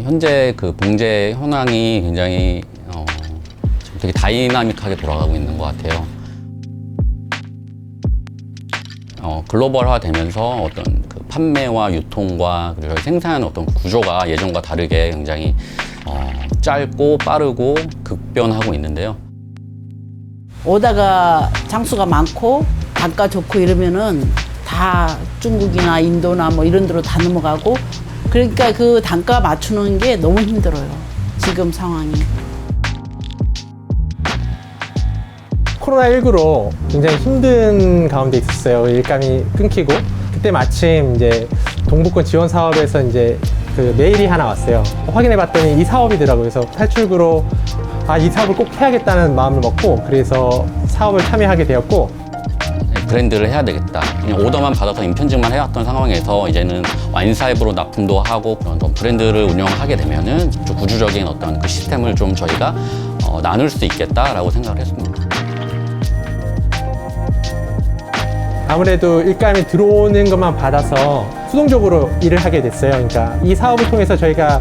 현재 그 봉제 현황이 굉장히 되게 다이나믹하게 돌아가고 있는 것 같아요. 글로벌화 되면서 어떤 그 판매와 유통과 그리고 생산 어떤 구조가 예전과 다르게 굉장히 짧고 빠르고 급변하고 있는데요. 오다가 장수가 많고 단가 좋고 이러면은 다 중국이나 인도나 뭐 이런 데로 다 넘어가고, 그러니까 그 단가 맞추는 게 너무 힘들어요, 지금 상황이. 코로나19로 굉장히 힘든 가운데 있었어요. 일감이 끊기고, 그때 마침 이제 동북권 지원 사업에서 이제 그 메일이 하나 왔어요. 확인해 봤더니 이 사업이더라고요. 그래서 탈출구로 이 사업을 꼭 해야겠다는 마음을 먹고, 그래서 사업을 참여하게 되었고, 브랜드를 해야 되겠다. 그냥 오더만 받아서 인편직만 해왔던 상황에서 이제는 와인사업으로 납품도 하고 그런 브랜드를 운영하게 되면은 좀 구조적인 어떤 그 시스템을 좀 저희가 나눌 수 있겠다라고 생각을 했습니다. 아무래도 일감이 들어오는 것만 받아서 수동적으로 일을 하게 됐어요. 그러니까 이 사업을 통해서 저희가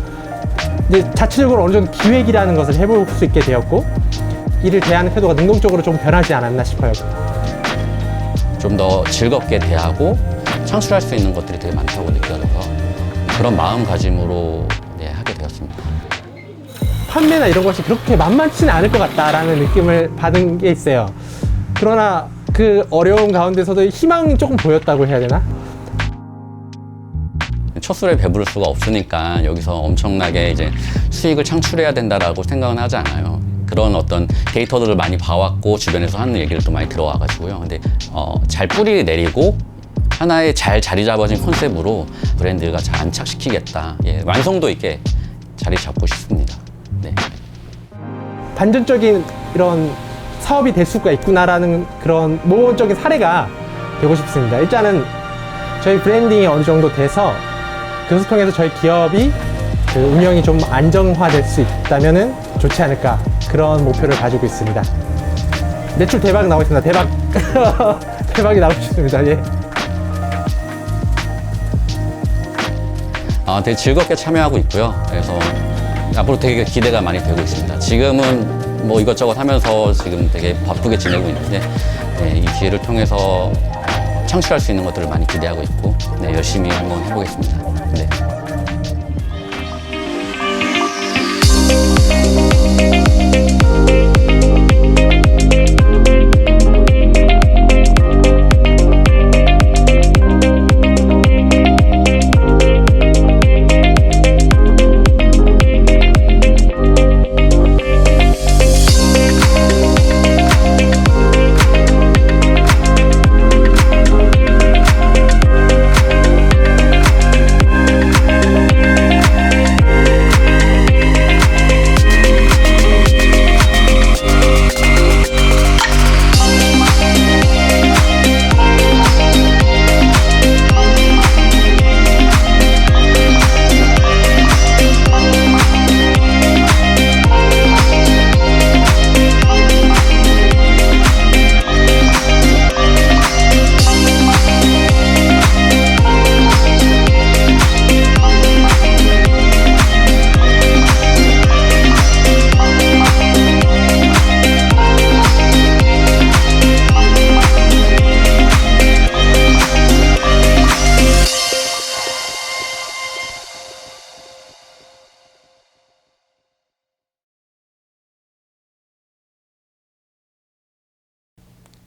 이제 자체적으로 어느 정도 기획이라는 것을 해볼 수 있게 되었고, 이를 대하는 태도가 능동적으로 좀 변하지 않았나 싶어요. 좀 더 즐겁게 대하고 창출할 수 있는 것들이 되게 많다고 느껴져서 그런 마음가짐으로 하게 되었습니다. 판매나 이런 것이 그렇게 만만치는 않을 것 같다라는 느낌을 받은 게 있어요. 그러나 그 어려움 가운데서도 희망이 조금 보였다고 해야 되나? 첫 술에 배부를 수가 없으니까 여기서 엄청나게 이제 수익을 창출해야 된다라고 생각은 하지 않아요. 그런 어떤 데이터들을 많이 봐왔고 주변에서 하는 얘기를 또 많이 들어와가지고요. 근데 잘 뿌리 내리고 하나의 잘 자리 잡아진 컨셉으로 브랜드가 잘 안착시키겠다. 완성도 있게 자리 잡고 싶습니다. 네. 반전적인 이런 사업이 될 수가 있구나라는 그런 모범적인 사례가 되고 싶습니다. 일단은 저희 브랜딩이 어느 정도 돼서 그것을 통해서 저희 기업이 그 운영이 좀 안정화될 수 있다면은 좋지 않을까, 그런 목표를 가지고 있습니다. 매출 대박 나오겠습니다. 대박 대박이 나오고 싶습니다. 예. 되게 즐겁게 참여하고 있고요. 그래서 앞으로 되게 기대가 많이 되고 있습니다. 지금은 뭐 이것저것 하면서 지금 되게 바쁘게 지내고 있는데 이 기회를 통해서 창출할 수 있는 것들을 많이 기대하고 있고 열심히 한번 해보겠습니다. 네.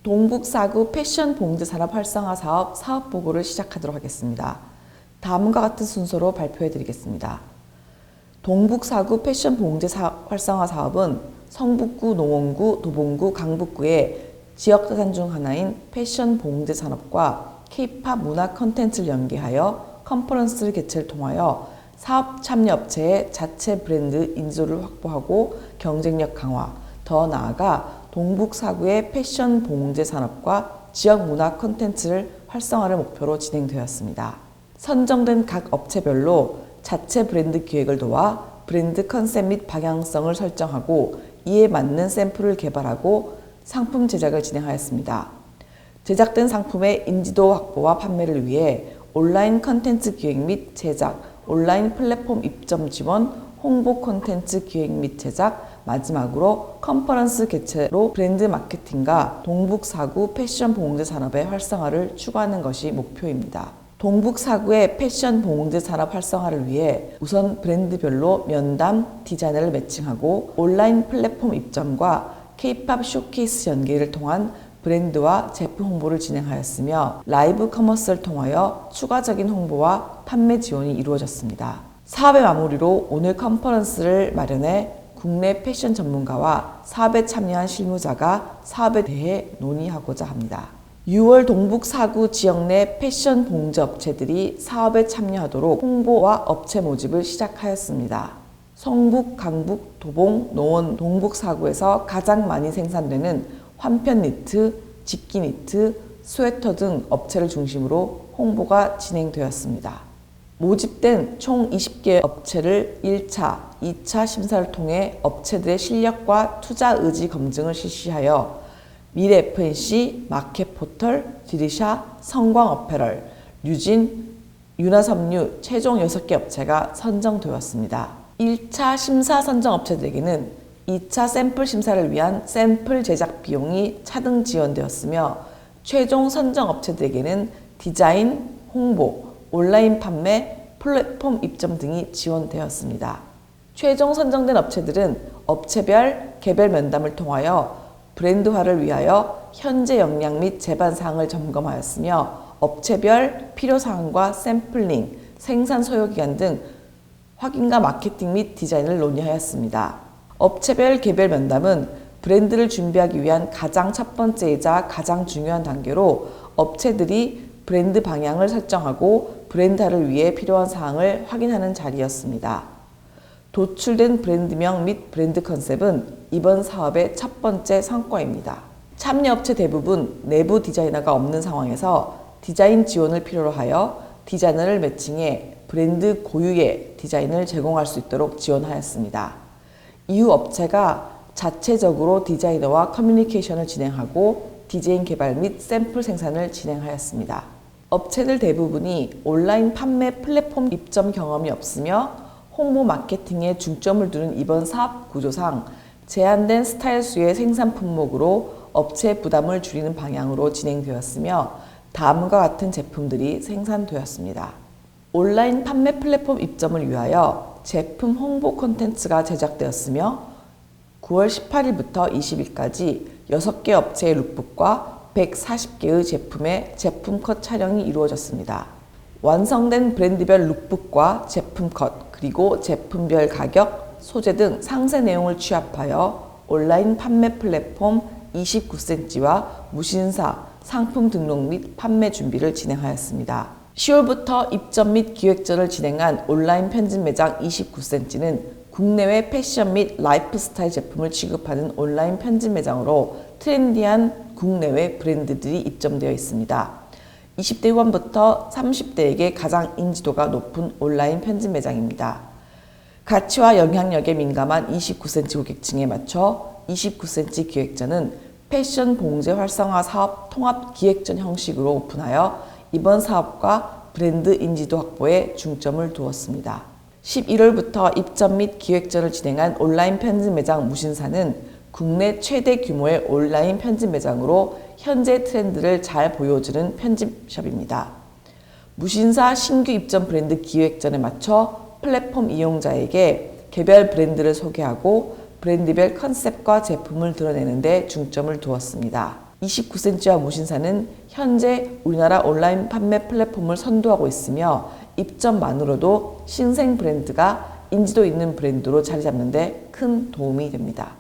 동북4구 패션 봉제 산업 활성화 사업 사업 보고를 시작하도록 하겠습니다. 다음과 같은 순서로 발표해 드리겠습니다. 동북4구 패션 봉제 활성화 사업은 성북구, 농원구, 도봉구, 강북구의 지역자산 중 하나인 패션 봉제 산업과 K-팝 문화 콘텐츠를 연계하여 컨퍼런스를 개최를 통하여 사업 참여 업체의 자체 브랜드 인지도를 확보하고 경쟁력 강화, 더 나아가 동북4구의 패션 봉제 산업과 지역 문화 콘텐츠를 활성화를 목표로 진행되었습니다. 선정된 각 업체별로 자체 브랜드 기획을 도와 브랜드 컨셉 및 방향성을 설정하고 이에 맞는 샘플을 개발하고 상품 제작을 진행하였습니다. 제작된 상품의 인지도 확보와 판매를 위해 온라인 컨텐츠 기획 및 제작, 온라인 플랫폼 입점 지원, 홍보 콘텐츠 기획 및 제작, 마지막으로 컨퍼런스 개최로 브랜드 마케팅과 동북4구 패션 봉제 산업의 활성화를 추구하는 것이 목표입니다. 동북4구의 패션 봉제 산업 활성화를 위해 우선 브랜드별로 면담, 디자이너를 매칭하고 온라인 플랫폼 입점과 K-팝 쇼케이스 연계를 통한 브랜드와 제품 홍보를 진행하였으며 라이브 커머스를 통하여 추가적인 홍보와 판매 지원이 이루어졌습니다. 사업의 마무리로 오늘 컨퍼런스를 마련해 국내 패션 전문가와 사업에 참여한 실무자가 사업에 대해 논의하고자 합니다. 6월 동북4구 지역 내 패션 봉제 업체들이 사업에 참여하도록 홍보와 업체 모집을 시작하였습니다. 성북, 강북, 도봉, 노원, 동북4구에서 가장 많이 생산되는 환편 니트, 직기 니트, 스웨터 등 업체를 중심으로 홍보가 진행되었습니다. 모집된 총 20개 업체를 1차, 2차 심사를 통해 업체들의 실력과 투자 의지 검증을 실시하여 미래 FNC, 마켓포털, 디리샤, 성광어페럴, 류진, 윤화섬유 최종 6개 업체가 선정되었습니다. 1차 심사 선정 업체들에게는 2차 샘플 심사를 위한 샘플 제작 비용이 차등 지원되었으며 최종 선정 업체들에게는 디자인, 홍보, 온라인 판매, 플랫폼 입점 등이 지원되었습니다. 최종 선정된 업체들은 업체별 개별 면담을 통하여 브랜드화를 위하여 현재 역량 및 제반 사항을 점검하였으며 업체별 필요사항과 샘플링, 생산 소요기간 등 확인과 마케팅 및 디자인을 논의하였습니다. 업체별 개별 면담은 브랜드를 준비하기 위한 가장 첫 번째이자 가장 중요한 단계로 업체들이 브랜드 방향을 설정하고 브랜드화를 위해 필요한 사항을 확인하는 자리였습니다. 도출된 브랜드명 및 브랜드 컨셉은 이번 사업의 첫 번째 성과입니다. 참여업체 대부분 내부 디자이너가 없는 상황에서 디자인 지원을 필요로 하여 디자이너를 매칭해 브랜드 고유의 디자인을 제공할 수 있도록 지원하였습니다. 이후 업체가 자체적으로 디자이너와 커뮤니케이션을 진행하고 디자인 개발 및 샘플 생산을 진행하였습니다. 업체들 대부분이 온라인 판매 플랫폼 입점 경험이 없으며 홍보 마케팅에 중점을 두는 이번 사업 구조상 제한된 스타일 수의 생산 품목으로 업체 부담을 줄이는 방향으로 진행되었으며 다음과 같은 제품들이 생산되었습니다. 온라인 판매 플랫폼 입점을 위하여 제품 홍보 콘텐츠가 제작되었으며 9월 18일부터 20일까지 6개 업체의 룩북과 140개의 제품의 제품 컷 촬영이 이루어졌습니다. 완성된 브랜드별 룩북과 제품 컷, 그리고 제품별 가격, 소재 등 상세 내용을 취합하여 온라인 판매 플랫폼 29cm와 무신사, 상품 등록 및 판매 준비를 진행하였습니다. 10월부터 입점 및 기획전을 진행한 온라인 편집 매장 29cm는 국내외 패션 및 라이프스타일 제품을 취급하는 온라인 편집 매장으로 트렌디한 국내외 브랜드들이 입점되어 있습니다. 20대 후반부터 30대에게 가장 인지도가 높은 온라인 편집 매장입니다. 가치와 영향력에 민감한 29cm 고객층에 맞춰 29cm 기획전은 패션 봉제 활성화 사업 통합 기획전 형식으로 오픈하여 이번 사업과 브랜드 인지도 확보에 중점을 두었습니다. 11월부터 입점 및 기획전을 진행한 온라인 편집 매장 무신사는 국내 최대 규모의 온라인 편집 매장으로 현재 트렌드를 잘 보여주는 편집숍입니다. 무신사 신규 입점 브랜드 기획전에 맞춰 플랫폼 이용자에게 개별 브랜드를 소개하고 브랜드별 컨셉과 제품을 드러내는 데 중점을 두었습니다. 29cm와 무신사는 현재 우리나라 온라인 판매 플랫폼을 선도하고 있으며 입점만으로도 신생 브랜드가 인지도 있는 브랜드로 자리 잡는 데 큰 도움이 됩니다.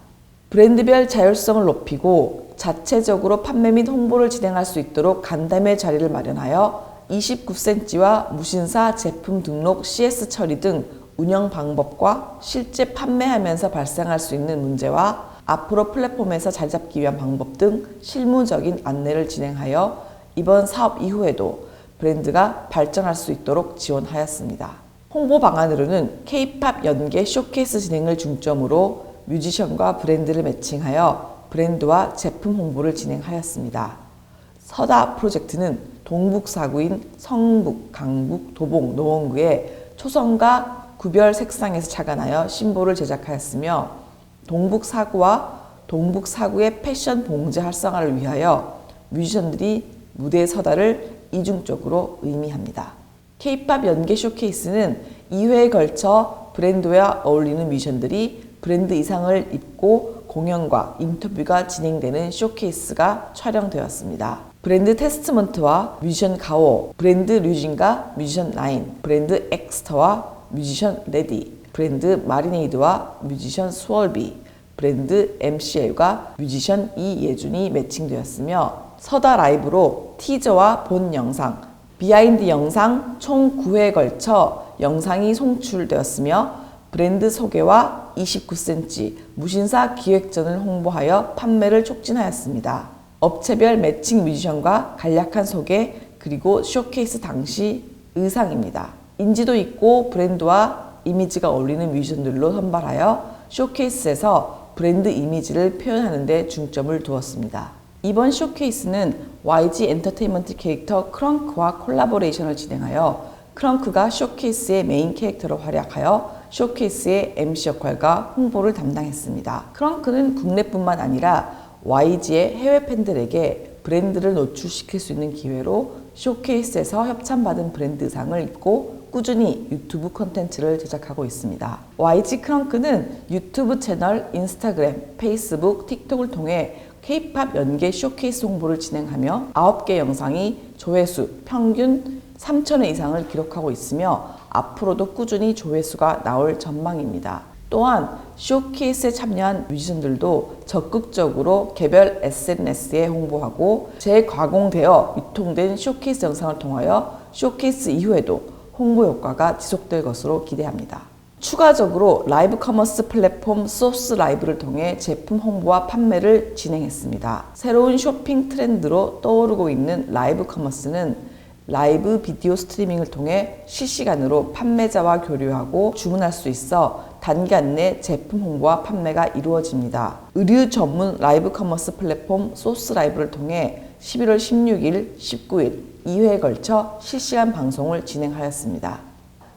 브랜드별 자율성을 높이고 자체적으로 판매 및 홍보를 진행할 수 있도록 간담회 자리를 마련하여 29cm와 무신사 제품 등록 CS 처리 등 운영 방법과 실제 판매하면서 발생할 수 있는 문제와 앞으로 플랫폼에서 자리 잡기 위한 방법 등 실무적인 안내를 진행하여 이번 사업 이후에도 브랜드가 발전할 수 있도록 지원하였습니다. 홍보 방안으로는 K-팝 연계 쇼케이스 진행을 중점으로 뮤지션과 브랜드를 매칭하여 브랜드와 제품 홍보를 진행하였습니다. 서다 프로젝트는 동북 사구인 성북, 강북, 도봉, 노원구의 초성과 구별 색상에서 착안하여 심볼을 제작하였으며 동북 사구와 동북 사구의 패션 봉제 활성화를 위하여 뮤지션들이 무대에 서다를 이중적으로 의미합니다. K-팝 연계 쇼케이스는 2회에 걸쳐 브랜드와 어울리는 뮤지션들이 브랜드 의상을 입고 공연과 인터뷰가 진행되는 쇼케이스가 촬영되었습니다. 브랜드 테스트먼트와 뮤지션 가오, 브랜드 류진과 뮤지션 라인, 브랜드 엑스터와 뮤지션 레디, 브랜드 마리네이드와 뮤지션 스월비, 브랜드 MCL과 뮤지션 이예준이 매칭되었으며 서다 라이브로 티저와 본 영상, 비하인드 영상 총 9회에 걸쳐 영상이 송출되었으며 브랜드 소개와 29cm 무신사 기획전을 홍보하여 판매를 촉진하였습니다. 업체별 매칭 뮤지션과 간략한 소개 그리고 쇼케이스 당시 의상입니다. 인지도 있고 브랜드와 이미지가 어울리는 뮤지션들로 선발하여 쇼케이스에서 브랜드 이미지를 표현하는 데 중점을 두었습니다. 이번 쇼케이스는 YG 엔터테인먼트 캐릭터 크렁크와 콜라보레이션을 진행하여 크렁크가 쇼케이스의 메인 캐릭터로 활약하여 쇼케이스의 MC 역할과 홍보를 담당했습니다. 크렁크는 국내뿐만 아니라 YG의 해외 팬들에게 브랜드를 노출시킬 수 있는 기회로 쇼케이스에서 협찬받은 브랜드 의상을 입고 꾸준히 유튜브 콘텐츠를 제작하고 있습니다. YG 크렁크는 유튜브 채널, 인스타그램, 페이스북, 틱톡을 통해 K-팝 연계 쇼케이스 홍보를 진행하며 9개 영상이 조회수 평균 3,000회 이상을 기록하고 있으며 앞으로도 꾸준히 조회수가 나올 전망입니다. 또한 쇼케이스에 참여한 뮤지션들도 적극적으로 개별 SNS에 홍보하고 재가공되어 유통된 쇼케이스 영상을 통하여 쇼케이스 이후에도 홍보 효과가 지속될 것으로 기대합니다. 추가적으로 라이브 커머스 플랫폼 소스 라이브를 통해 제품 홍보와 판매를 진행했습니다. 새로운 쇼핑 트렌드로 떠오르고 있는 라이브 커머스는 라이브 비디오 스트리밍을 통해 실시간으로 판매자와 교류하고 주문할 수 있어 단기간 내 제품 홍보와 판매가 이루어집니다. 의류 전문 라이브 커머스 플랫폼 소스 라이브를 통해 11월 16일, 19일 2회에 걸쳐 실시간 방송을 진행하였습니다.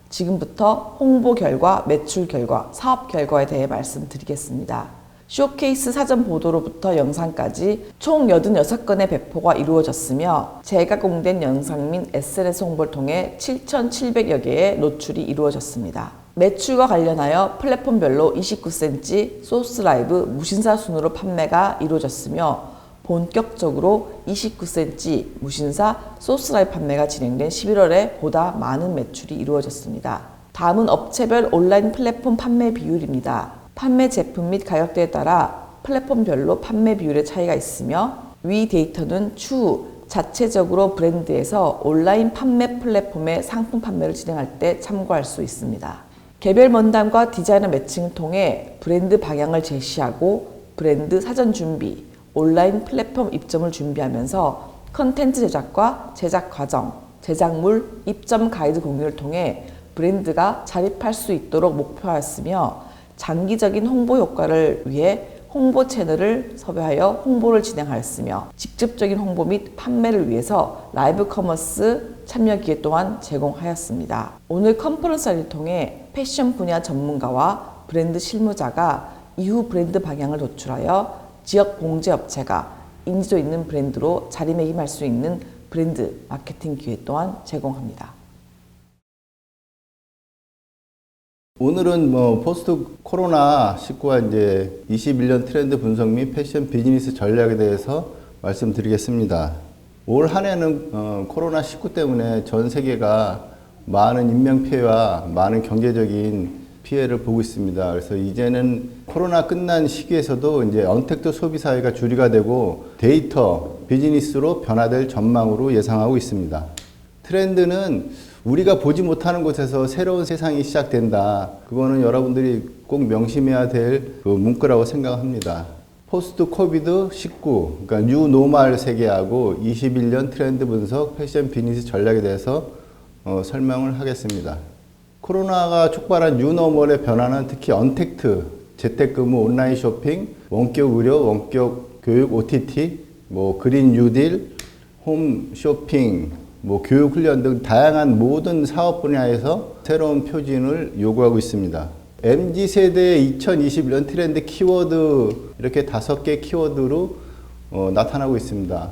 지금부터 홍보 결과, 매출 결과, 사업 결과에 대해 말씀드리겠습니다. 쇼케이스 사전 보도로부터 영상까지 총 86건의 배포가 이루어졌으며 재가공된 영상 및 SNS 홍보를 통해 7,700여 개의 노출이 이루어졌습니다. 매출과 관련하여 플랫폼별로 29cm 소스 라이브 무신사 순으로 판매가 이루어졌으며 본격적으로 29cm 무신사 소스 라이브 판매가 진행된 11월에 보다 많은 매출이 이루어졌습니다. 다음은 업체별 온라인 플랫폼 판매 비율입니다. 판매 제품 및 가격대에 따라 플랫폼별로 판매 비율의 차이가 있으며 위 데이터는 추후 자체적으로 브랜드에서 온라인 판매 플랫폼의 상품 판매를 진행할 때 참고할 수 있습니다. 개별 면담과 디자이너 매칭을 통해 브랜드 방향을 제시하고 브랜드 사전 준비, 온라인 플랫폼 입점을 준비하면서 컨텐츠 제작과 제작 과정, 제작물, 입점 가이드 공유를 통해 브랜드가 자립할 수 있도록 목표하였으며 장기적인 홍보 효과를 위해 홍보 채널을 섭외하여 홍보를 진행하였으며 직접적인 홍보 및 판매를 위해서 라이브 커머스 참여 기회 또한 제공하였습니다. 오늘 컨퍼런스를 통해 패션 분야 전문가와 브랜드 실무자가 이후 브랜드 방향을 도출하여 지역 봉제 업체가 인지도 있는 브랜드로 자리매김할 수 있는 브랜드 마케팅 기회 또한 제공합니다. 오늘은 포스트 코로나 19와 이제 21년 트렌드 분석 및 패션 비즈니스 전략에 대해서 말씀드리겠습니다. 올 한 해는 코로나 19 때문에 전 세계가 많은 인명 피해와 많은 경제적인 피해를 보고 있습니다. 그래서 이제는 코로나 끝난 시기에서도 이제 언택트 소비 사회가 주류가 되고 데이터 비즈니스로 변화될 전망으로 예상하고 있습니다. 트렌드는 우리가 보지 못하는 곳에서 새로운 세상이 시작된다. 그거는 여러분들이 꼭 명심해야 될 그 문구라고 생각합니다. 포스트 코비드 19, 그러니까 뉴 노멀 세계하고 21년 트렌드 분석 패션 비즈니스 전략에 대해서 설명을 하겠습니다. 코로나가 촉발한 뉴 노멀의 변화는 특히 언택트, 재택근무, 온라인 쇼핑, 원격 의료, 원격 교육, OTT, 그린 뉴딜, 홈 쇼핑, 뭐 교육 훈련 등 다양한 모든 사업 분야에서 새로운 표준을 요구하고 있습니다. MZ세대의 2021년 트렌드 키워드 이렇게 5개 키워드로 나타나고 있습니다.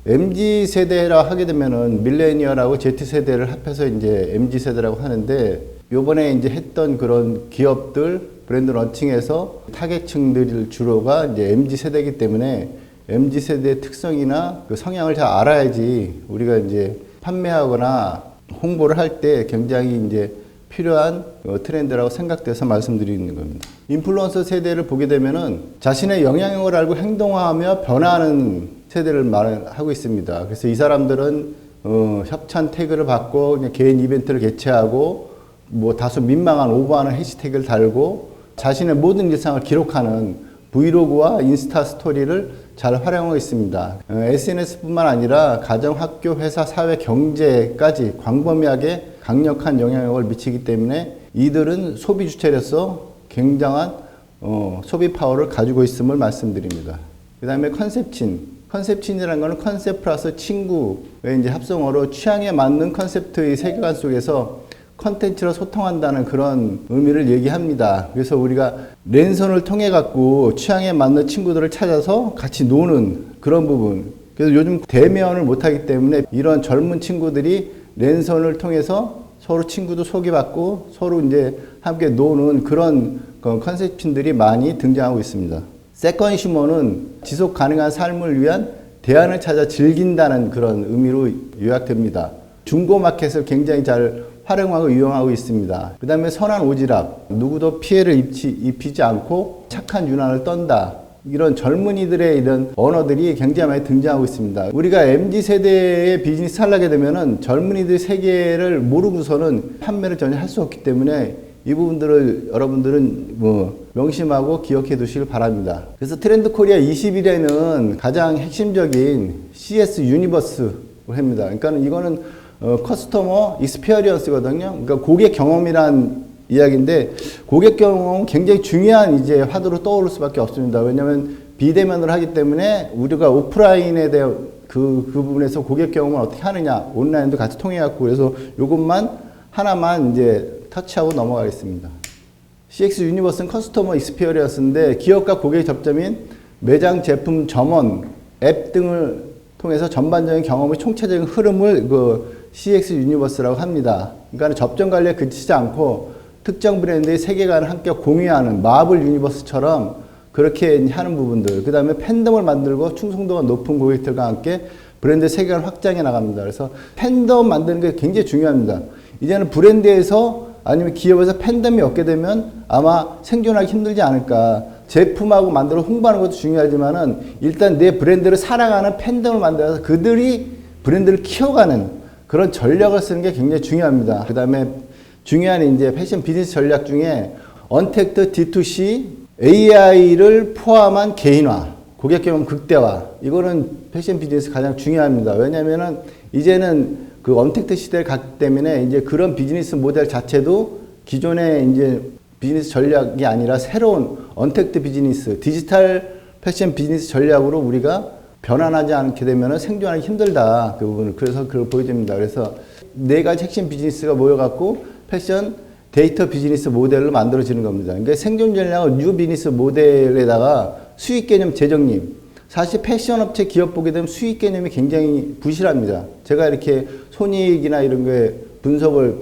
MZ세대라 하게 되면은 밀레니얼하고 Z세대를 합해서 이제 MZ세대라고 하는데 요번에 이제 했던 그런 기업들 브랜드 런칭에서 타겟층들 주로가 이제 MZ세대이기 때문에 MZ세대의 특성이나 그 성향을 잘 알아야지 우리가 이제 판매하거나 홍보를 할 때 굉장히 이제 필요한 트렌드라고 생각돼서 말씀드리는 겁니다. 인플루언서 세대를 보게 되면은 자신의 영향력을 알고 행동하며 변화하는 세대를 말하고 있습니다. 그래서 이 사람들은 협찬 태그를 받고 그냥 개인 이벤트를 개최하고 뭐 다소 민망한 오버하는 해시태그를 달고 자신의 모든 일상을 기록하는 브이로그와 인스타 스토리를 잘 활용하고 있습니다. SNS뿐만 아니라 가정, 학교, 회사, 사회, 경제까지 광범위하게 강력한 영향력을 미치기 때문에 이들은 소비 주체로서 굉장한 소비 파워를 가지고 있음을 말씀드립니다. 그 다음에 컨셉친이라는 것은 컨셉 플러스 친구의 이제 합성어로 취향에 맞는 컨셉트의 세계관 속에서 컨텐츠로 소통한다는 그런 의미를 얘기합니다. 그래서 우리가 랜선을 통해 갖고 취향에 맞는 친구들을 찾아서 같이 노는 그런 부분. 그래서 요즘 대면을 못하기 때문에 이런 젊은 친구들이 랜선을 통해서 서로 친구도 소개받고 서로 이제 함께 노는 그런 컨셉친들이 많이 등장하고 있습니다. 세컨슈머는 지속 가능한 삶을 위한 대안을 찾아 즐긴다는 그런 의미로 요약됩니다. 중고 마켓을 굉장히 잘 활용하고 이용하고 있습니다. 그 다음에 선한 오지랖, 누구도 피해를 입히지 않고 착한 유난을 떤다. 이런 젊은이들의 이런 언어들이 굉장히 많이 등장하고 있습니다. 우리가 MZ세대의 비즈니스 하려게 되면은 젊은이들 세계를 모르고서는 판매를 전혀 할 수 없기 때문에 이 부분들을 여러분들은 명심하고 기억해 두시길 바랍니다. 그래서 트렌드 코리아 20일에는 가장 핵심적인 CS 유니버스를 합니다. 그러니까 이거는 커스터머 익스피리언스거든요. 그러니까 고객 경험이란 이야기인데 고객 경험은 굉장히 중요한 이제 화두로 떠오를 수밖에 없습니다. 왜냐하면 비대면을 하기 때문에 우리가 오프라인에 대한 그 부분에서 고객 경험을 어떻게 하느냐 온라인도 같이 통해 갖고 그래서 이것만 하나만 이제 터치하고 넘어가겠습니다. CX 유니버스는 커스터머 익스피리언스인데 기업과 고객의 접점인 매장, 제품, 점원, 앱 등을 통해서 전반적인 경험의 총체적인 흐름을 CX 유니버스라고 합니다. 그러니까 접점 관리에 그치지 않고 특정 브랜드의 세계관을 함께 공유하는 마블 유니버스처럼 그렇게 하는 부분들. 그 다음에 팬덤을 만들고 충성도가 높은 고객들과 함께 브랜드 세계관을 확장해 나갑니다. 그래서 팬덤 만드는 게 굉장히 중요합니다. 이제는 브랜드에서 아니면 기업에서 팬덤이 없게 되면 아마 생존하기 힘들지 않을까. 제품하고 만들어 홍보하는 것도 중요하지만은 일단 내 브랜드를 사랑하는 팬덤을 만들어서 그들이 브랜드를 키워가는 그런 전략을 쓰는 게 굉장히 중요합니다. 그 다음에 중요한 이제 패션 비즈니스 전략 중에 언택트 D2C AI를 포함한 개인화, 고객 경험 극대화. 이거는 패션 비즈니스 가장 중요합니다. 왜냐면은 이제는 그 언택트 시대를 갔기 때문에 이제 그런 비즈니스 모델 자체도 기존의 이제 비즈니스 전략이 아니라 새로운 언택트 비즈니스, 디지털 패션 비즈니스 전략으로 우리가 변환하지 않게 되면 생존하기 힘들다. 그 부분을. 그래서 그걸 보여줍니다. 그래서 4가지 핵심 비즈니스가 모여갖고 패션 데이터 비즈니스 모델로 만들어지는 겁니다. 그러니까 생존 전략은 뉴 비즈니스 모델에다가 수익 개념 재정립. 사실 패션 업체 기업 보게 되면 수익 개념이 굉장히 부실합니다. 제가 이렇게 손익이나 이런 거에 분석을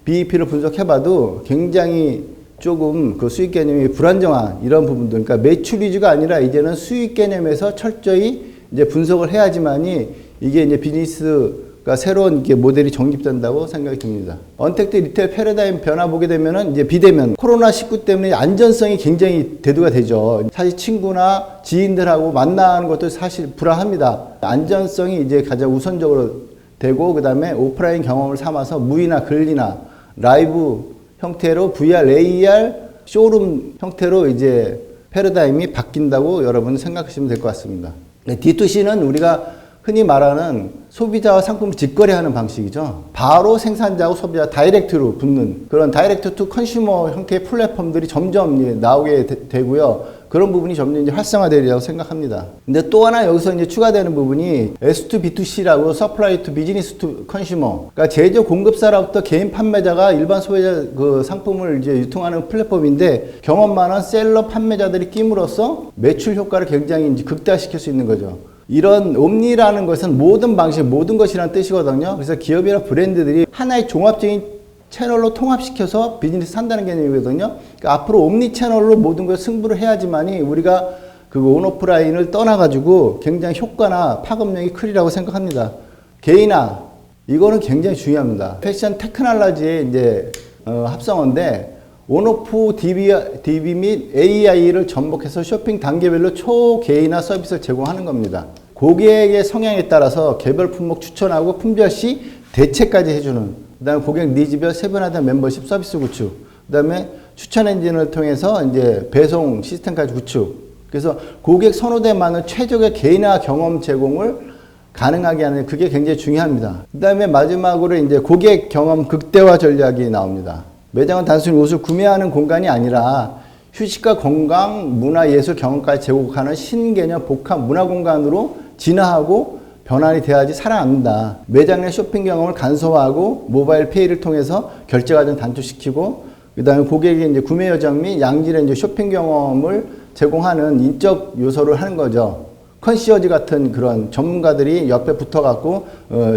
BEP를 분석해봐도 굉장히 조금 그 수익 개념이 불안정한 이런 부분들. 그러니까 매출 위주가 아니라 이제는 수익 개념에서 철저히 이제 분석을 해야지만이 이게 이제 비즈니스가 새로운 이게 모델이 정립된다고 생각이 듭니다. 언택트 리테일 패러다임 변화 보게 되면은 이제 비대면 코로나19 때문에 안전성이 굉장히 대두가 되죠. 사실 친구나 지인들하고 만나는 것도 사실 불안합니다. 안전성이 이제 가장 우선적으로 되고 그다음에 오프라인 경험을 삼아서 무이나 근리나 라이브 형태로 VR, AR, 쇼룸 형태로 이제 패러다임이 바뀐다고 여러분 생각하시면 될 것 같습니다. D2C는 우리가 흔히 말하는 소비자와 상품을 직거래하는 방식이죠. 바로 생산자하고 소비자 다이렉트로 붙는 그런 다이렉트 투 컨슈머 형태의 플랫폼들이 점점 나오게 되고요. 그런 부분이 점점 이제 활성화되리라고 생각합니다. 근데 또 하나 여기서 이제 추가되는 부분이 S2B2C라고 Supply to Business to Consumer. 그러니까 제조 공급사로부터 개인 판매자가 일반 소비자 그 상품을 이제 유통하는 플랫폼인데 경험 많은 셀러 판매자들이 끼므로써 매출 효과를 굉장히 이제 극대화시킬 수 있는 거죠. 이런 옴니라는 것은 모든 방식, 모든 것이라는 뜻이거든요. 그래서 기업이나 브랜드들이 하나의 종합적인 채널로 통합시켜서 비즈니스 한다는 개념이거든요. 그러니까 앞으로 옴니 채널로 모든 걸 승부를 해야지만이 우리가 그 온오프라인을 떠나가지고 굉장히 효과나 파급력이 크리라고 생각합니다. 개인화, 이거는 굉장히 중요합니다. 패션 테크놀로지의 이제 합성어인데 온오프 DB 및 AI를 접목해서 쇼핑 단계별로 초개인화 서비스를 제공하는 겁니다. 고객의 성향에 따라서 개별 품목 추천하고 품절 시 대체까지 해주는, 그 다음에 고객 니즈별 세분화된 멤버십 서비스 구축, 그 다음에 추천 엔진을 통해서 이제 배송 시스템까지 구축. 그래서 고객 선호도에 맞는 최적의 개인화 경험 제공을 가능하게 하는, 그게 굉장히 중요합니다. 그 다음에 마지막으로 이제 고객 경험 극대화 전략이 나옵니다. 매장은 단순히 옷을 구매하는 공간이 아니라 휴식과 건강, 문화, 예술 경험까지 제공하는 신개념 복합 문화 공간으로 진화하고 변환이 돼야지 살아남는다. 매장 내 쇼핑 경험을 간소화하고 모바일 페이를 통해서 결제 과정 단축시키고, 그 다음에 고객의 이제 구매 여정 및 양질의 이제 쇼핑 경험을 제공하는 인적 요소를 하는 거죠. 컨시어지 같은 그런 전문가들이 옆에 붙어갖고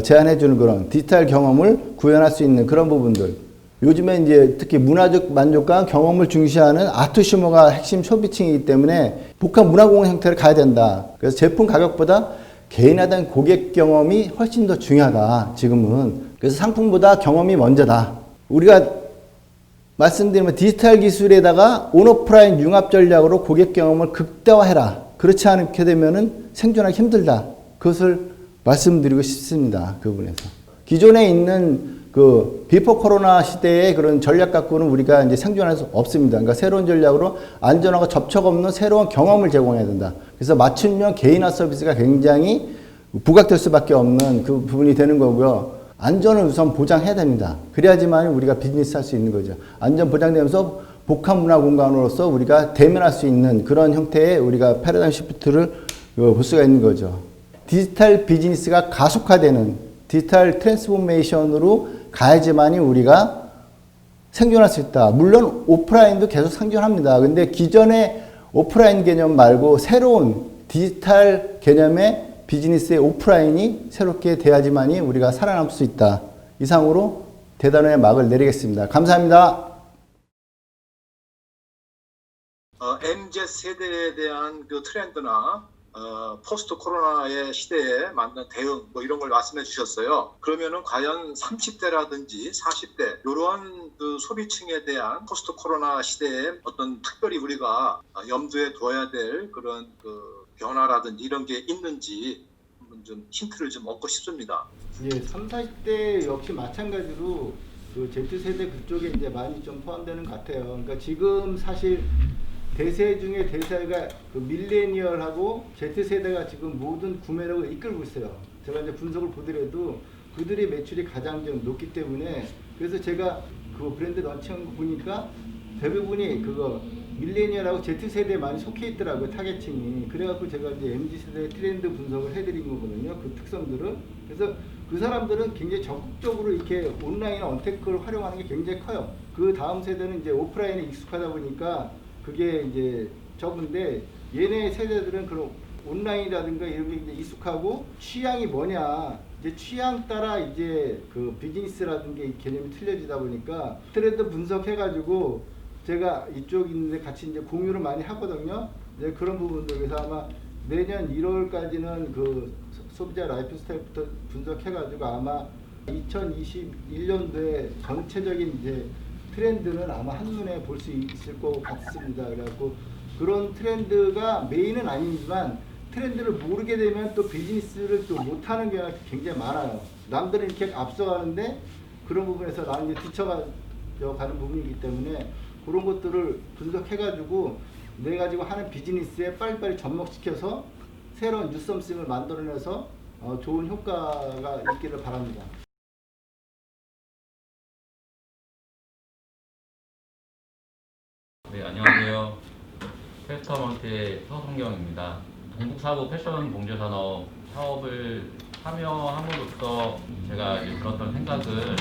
제안해주는 그런 디지털 경험을 구현할 수 있는 그런 부분들. 요즘에 이제 특히 문화적 만족과 경험을 중시하는 아트슈머가 핵심 소비층이기 때문에 복합 문화공간 형태를 가야 된다. 그래서 제품 가격보다 개인화된 고객 경험이 훨씬 더 중요하다, 지금은. 그래서 상품보다 경험이 먼저다. 우리가 말씀드리면 디지털 기술에다가 온오프라인 융합 전략으로 고객 경험을 극대화해라. 그렇지 않게 되면은 생존하기 힘들다. 그것을 말씀드리고 싶습니다. 그 부분에서. 기존에 있는 그 비포 코로나 시대의 그런 전략 갖고는 우리가 이제 생존할 수 없습니다. 그러니까 새로운 전략으로 안전하고 접촉 없는 새로운 경험을 제공해야 된다. 그래서 맞춤형 개인화 서비스가 굉장히 부각될 수밖에 없는 그 부분이 되는 거고요. 안전을 우선 보장해야 됩니다. 그래야지만 우리가 비즈니스 할 수 있는 거죠. 안전 보장되면서 복합 문화 공간으로서 우리가 대면할 수 있는 그런 형태의 우리가 패러다임 시프트를 볼 수가 있는 거죠. 디지털 비즈니스가 가속화되는 디지털 트랜스포메이션으로 가야지만이 우리가 생존할 수 있다. 물론 오프라인도 계속 생존합니다. 근데 기존의 오프라인 개념 말고 새로운 디지털 개념의 비즈니스의 오프라인이 새롭게 돼야지만이 우리가 살아남을 수 있다. 이상으로 대단원의 막을 내리겠습니다. 감사합니다. MZ세대에 대한 그 트렌드나 포스트 코로나의 시대에 맞는 대응 뭐 이런 걸 말씀해 주셨어요. 그러면은 과연 30대라든지 40대 이런 그 소비층에 대한 포스트 코로나 시대에 어떤 특별히 우리가 염두에 둬야 될 그런 그 변화라든지 이런 게 있는지 좀 힌트를 좀 얻고 싶습니다. 예, 30, 40대 역시 마찬가지로 그 Z세대 그쪽에 이제 많이 좀 포함되는 것 같아요. 그러니까 지금 사실 대세 중에 대세가 그 밀레니얼하고 Z세대가 지금 모든 구매력을 이끌고 있어요. 제가 이제 분석을 보더라도 그들의 매출이 가장 좀 높기 때문에, 그래서 제가 그 브랜드 런칭한 거 보니까 대부분이 그거 밀레니얼하고 Z세대에 많이 속해 있더라고요, 타겟층이. 그래갖고 제가 이제 MZ세대 트렌드 분석을 해드린 거거든요, 그 특성들을. 그래서 그 사람들은 굉장히 적극적으로 이렇게 온라인 언테크를 활용하는 게 굉장히 커요. 그 다음 세대는 이제 오프라인에 익숙하다 보니까 그게 이제 적은데, 얘네 세대들은 그런 온라인이라든가 이런 게 이제 익숙하고 취향이 뭐냐, 이제 취향 따라 이제 그 비즈니스라든가 이 개념이 틀려지다 보니까 트렌드 분석해가지고 제가 이쪽 있는데 같이 이제 공유를 많이 하거든요. 이제 그런 부분들. 그래서 아마 내년 1월까지는 그 소비자 라이프 스타일부터 분석해가지고 아마 2021년도에 전체적인 이제 트렌드는 아마 한눈에 볼 수 있을 것 같습니다. 그래갖고 그런 트렌드가 메인은 아니지만 트렌드를 모르게 되면 또 비즈니스를 또 못하는 경우가 굉장히 많아요. 남들은 이렇게 앞서가는데 그런 부분에서 나는 이제 뒤쳐가는 부분이기 때문에 그런 것들을 분석해가지고 내가 지금 하는 비즈니스에 빨리빨리 접목시켜서 새로운 뉴썸싱을 만들어내서 좋은 효과가 있기를 바랍니다. 네, 안녕하세요. 엑스터먼트의 서성경입니다. 동북사구 패션 봉제 산업 사업을 참여함으로써 제가 이제 들었던 생각을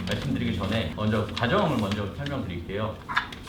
말씀드리기 전에 먼저 과정을 먼저 설명드릴게요.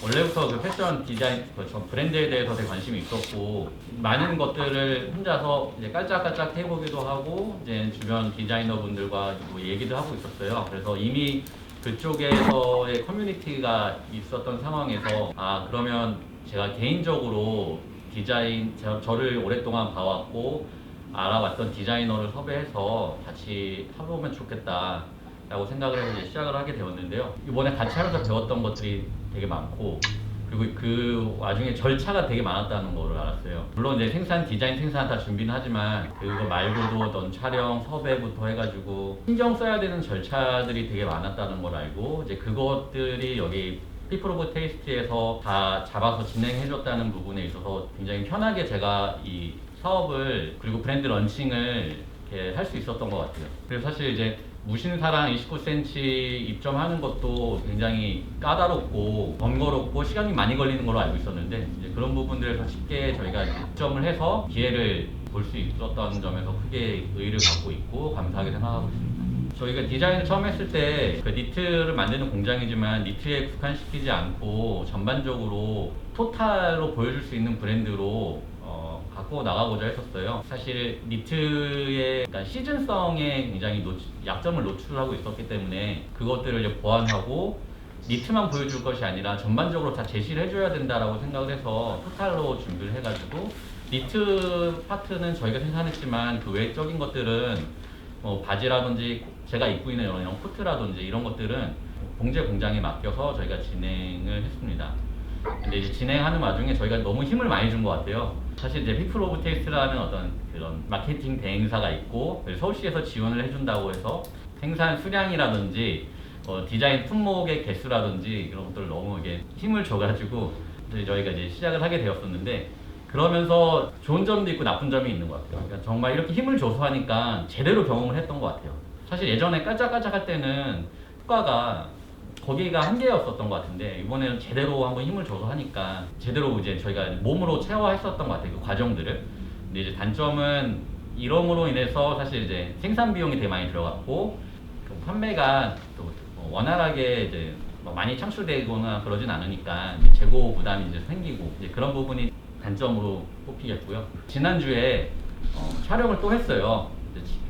원래부터 그 패션 디자인, 저 브랜드에 대해서 되게 관심이 있었고 많은 것들을 혼자서 이제 깔짝깔짝 해보기도 하고 이제 주변 디자이너분들과 뭐 얘기도 하고 있었어요. 그래서 이미 그쪽에서의 커뮤니티가 있었던 상황에서 그러면 제가 개인적으로 디자인, 저를 오랫동안 봐왔고 알아봤던 디자이너를 섭외해서 같이 해보면 좋겠다 라고 생각을 해서 시작을 하게 되었는데요. 이번에 같이 하면서 배웠던 것들이 되게 많고 그리고 그 와중에 절차가 되게 많았다는 거를 알았어요. 물론 이제 디자인 생산 다 준비는 하지만 그거 말고도 어떤 촬영, 섭외부터 해가지고 신경 써야 되는 절차들이 되게 많았다는 걸 알고 이제 그것들이 여기 People of Taste에서 다 잡아서 진행해줬다는 부분에 있어서 굉장히 편하게 제가 이 사업을 그리고 브랜드 런칭을 이렇게 할 수 있었던 것 같아요. 그래서 사실 이제 무신사랑 29cm 입점하는 것도 굉장히 까다롭고 번거롭고 시간이 많이 걸리는 걸로 알고 있었는데 이제 그런 부분들에서 쉽게 저희가 입점을 해서 기회를 볼 수 있었던 점에서 크게 의의를 갖고 있고 감사하게 생각하고 있습니다. 저희가 디자인을 처음 했을 때 그 니트를 만드는 공장이지만 니트에 국한시키지 않고 전반적으로 토탈로 보여줄 수 있는 브랜드로 갖고 나가고자 했었어요. 사실 니트의 그러니까 시즌성에 굉장히 약점을 노출하고 있었기 때문에 그것들을 이제 보완하고 니트만 보여줄 것이 아니라 전반적으로 다 제시를 해줘야 된다라고 생각을 해서 토탈로 준비를 해가지고 니트 파트는 저희가 생산했지만 그 외적인 것들은 뭐 바지라든지 제가 입고 있는 이런 코트라든지 이런 것들은 봉제 공장에 맡겨서 저희가 진행을 했습니다. 근데 이제 진행하는 와중에 저희가 너무 힘을 많이 준 것 같아요. 사실 이제 People of Taste라는 어떤 그런 마케팅 대행사가 있고 서울시에서 지원을 해준다고 해서 생산 수량이라든지 디자인 품목의 개수라든지 이런 것들을 너무 이게 힘을 줘가지고 저희가 이제 시작을 하게 되었었는데 그러면서 좋은 점도 있고 나쁜 점이 있는 것 같아요. 그러니까 정말 이렇게 힘을 줘서 하니까 제대로 경험을 했던 것 같아요. 사실 예전에 깔짝깔짝 할 때는 효과가 거기가 한계였었던 것 같은데 이번에는 제대로 한번 힘을 줘서 하니까 제대로 이제 저희가 몸으로 체화했었던 것 같아요. 그 과정들을. 근데 이제 단점은 이럼으로 인해서 사실 이제 생산 비용이 되게 많이 들어갔고 그 판매가 또 원활하게 이제 많이 창출되거나 그러진 않으니까 이제 재고 부담이 이제 생기고 이제 그런 부분이 단점으로 꼽히겠고요. 지난주에 촬영을 또 했어요.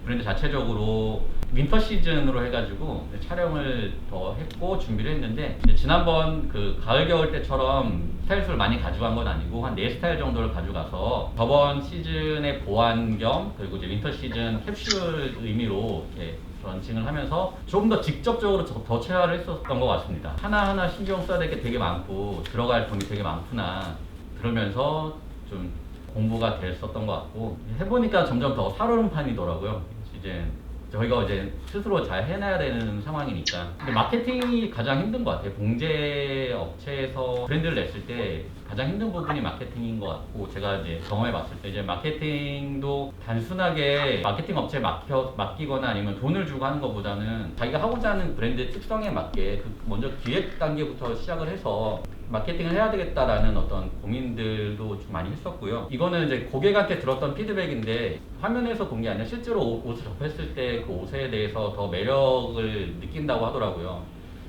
브랜드 자체적으로 윈터 시즌으로 해가지고 촬영을 더 했고 준비를 했는데 지난번 그 가을 겨울 때처럼 스타일수를 많이 가져간 건 아니고 한 4스타일 정도를 가져가서 저번 시즌의 보완 겸 그리고 이제 윈터 시즌 캡슐 의미로 이렇게 런칭을 하면서 조금 더 직접적으로 더 체화를 했었던 것 같습니다. 하나하나 신경 써야 될 게 되게 많고 들어갈 돈이 되게 많구나 그러면서 좀 공부가 됐었던 것 같고 해보니까 점점 더 살얼음 판이더라고요. 이제 저희가 이제 스스로 잘 해놔야 되는 상황이니까. 근데 마케팅이 가장 힘든 것 같아요. 봉제 업체에서 브랜드를 냈을 때 가장 힘든 부분이 마케팅인 것 같고 제가 이제 경험해봤을 때 이제 마케팅도 단순하게 마케팅 업체에 맡기거나 아니면 돈을 주고 하는 것보다는 자기가 하고자 하는 브랜드의 특성에 맞게 먼저 기획 단계부터 시작을 해서 마케팅을 해야 되겠다라는 어떤 고민들도 좀 많이 했었고요. 이거는 이제 고객한테 들었던 피드백인데 화면에서 본 게 아니라 실제로 옷을 접했을 때 그 옷에 대해서 더 매력을 느낀다고 하더라고요.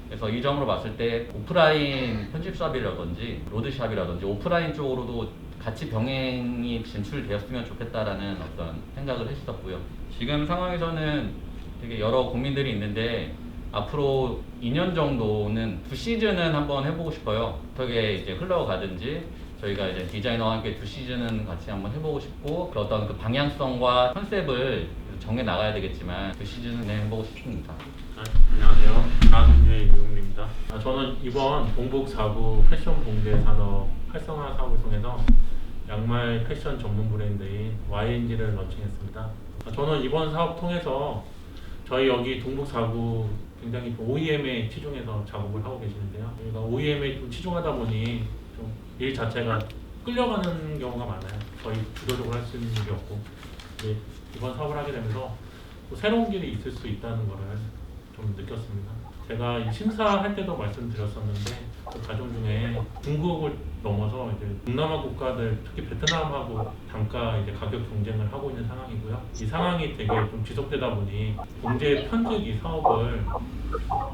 그래서 이 점으로 봤을 때 오프라인 편집샵이라든지 로드샵이라든지 오프라인 쪽으로도 같이 병행이 진출되었으면 좋겠다라는 어떤 생각을 했었고요. 지금 상황에서는 되게 여러 고민들이 있는데 앞으로 2년 정도는 2시즌은 한번 해보고 싶어요. 어떻게 이제 흘러가든지 저희가 이제 디자이너와 함께 2시즌은 같이 한번 해보고 싶고 그 어떤 그 방향성과 컨셉을 정해 나가야 되겠지만 2시즌은 해보고 싶습니다. 안녕하세요. 강준의 유용입니다. 저는 이번 동북 4구 패션 봉제 산업 활성화 사업을 통해서 양말 패션 전문 브랜드인 YNG를 런칭했습니다. 저는 이번 사업 통해서 저희 여기 동북 4구 굉장히 OEM에 치중해서 작업을 하고 계시는데요. 저희가 OEM에 좀 치중하다 보니 좀 일 자체가 끌려가는 경우가 많아요. 저희 주도적으로 할 수 있는 일이 없고 이번 사업을 하게 되면서 또 새로운 길이 있을 수 있다는 거를 좀 느꼈습니다. 제가 이 심사할 때도 말씀드렸었는데 그 과정 중에 중국을 넘어서 이제 동남아 국가들 특히 베트남하고 단가 이제 가격 경쟁을 하고 있는 상황이고요. 이 상황이 되게 좀 지속되다 보니 봉제 편집이 사업을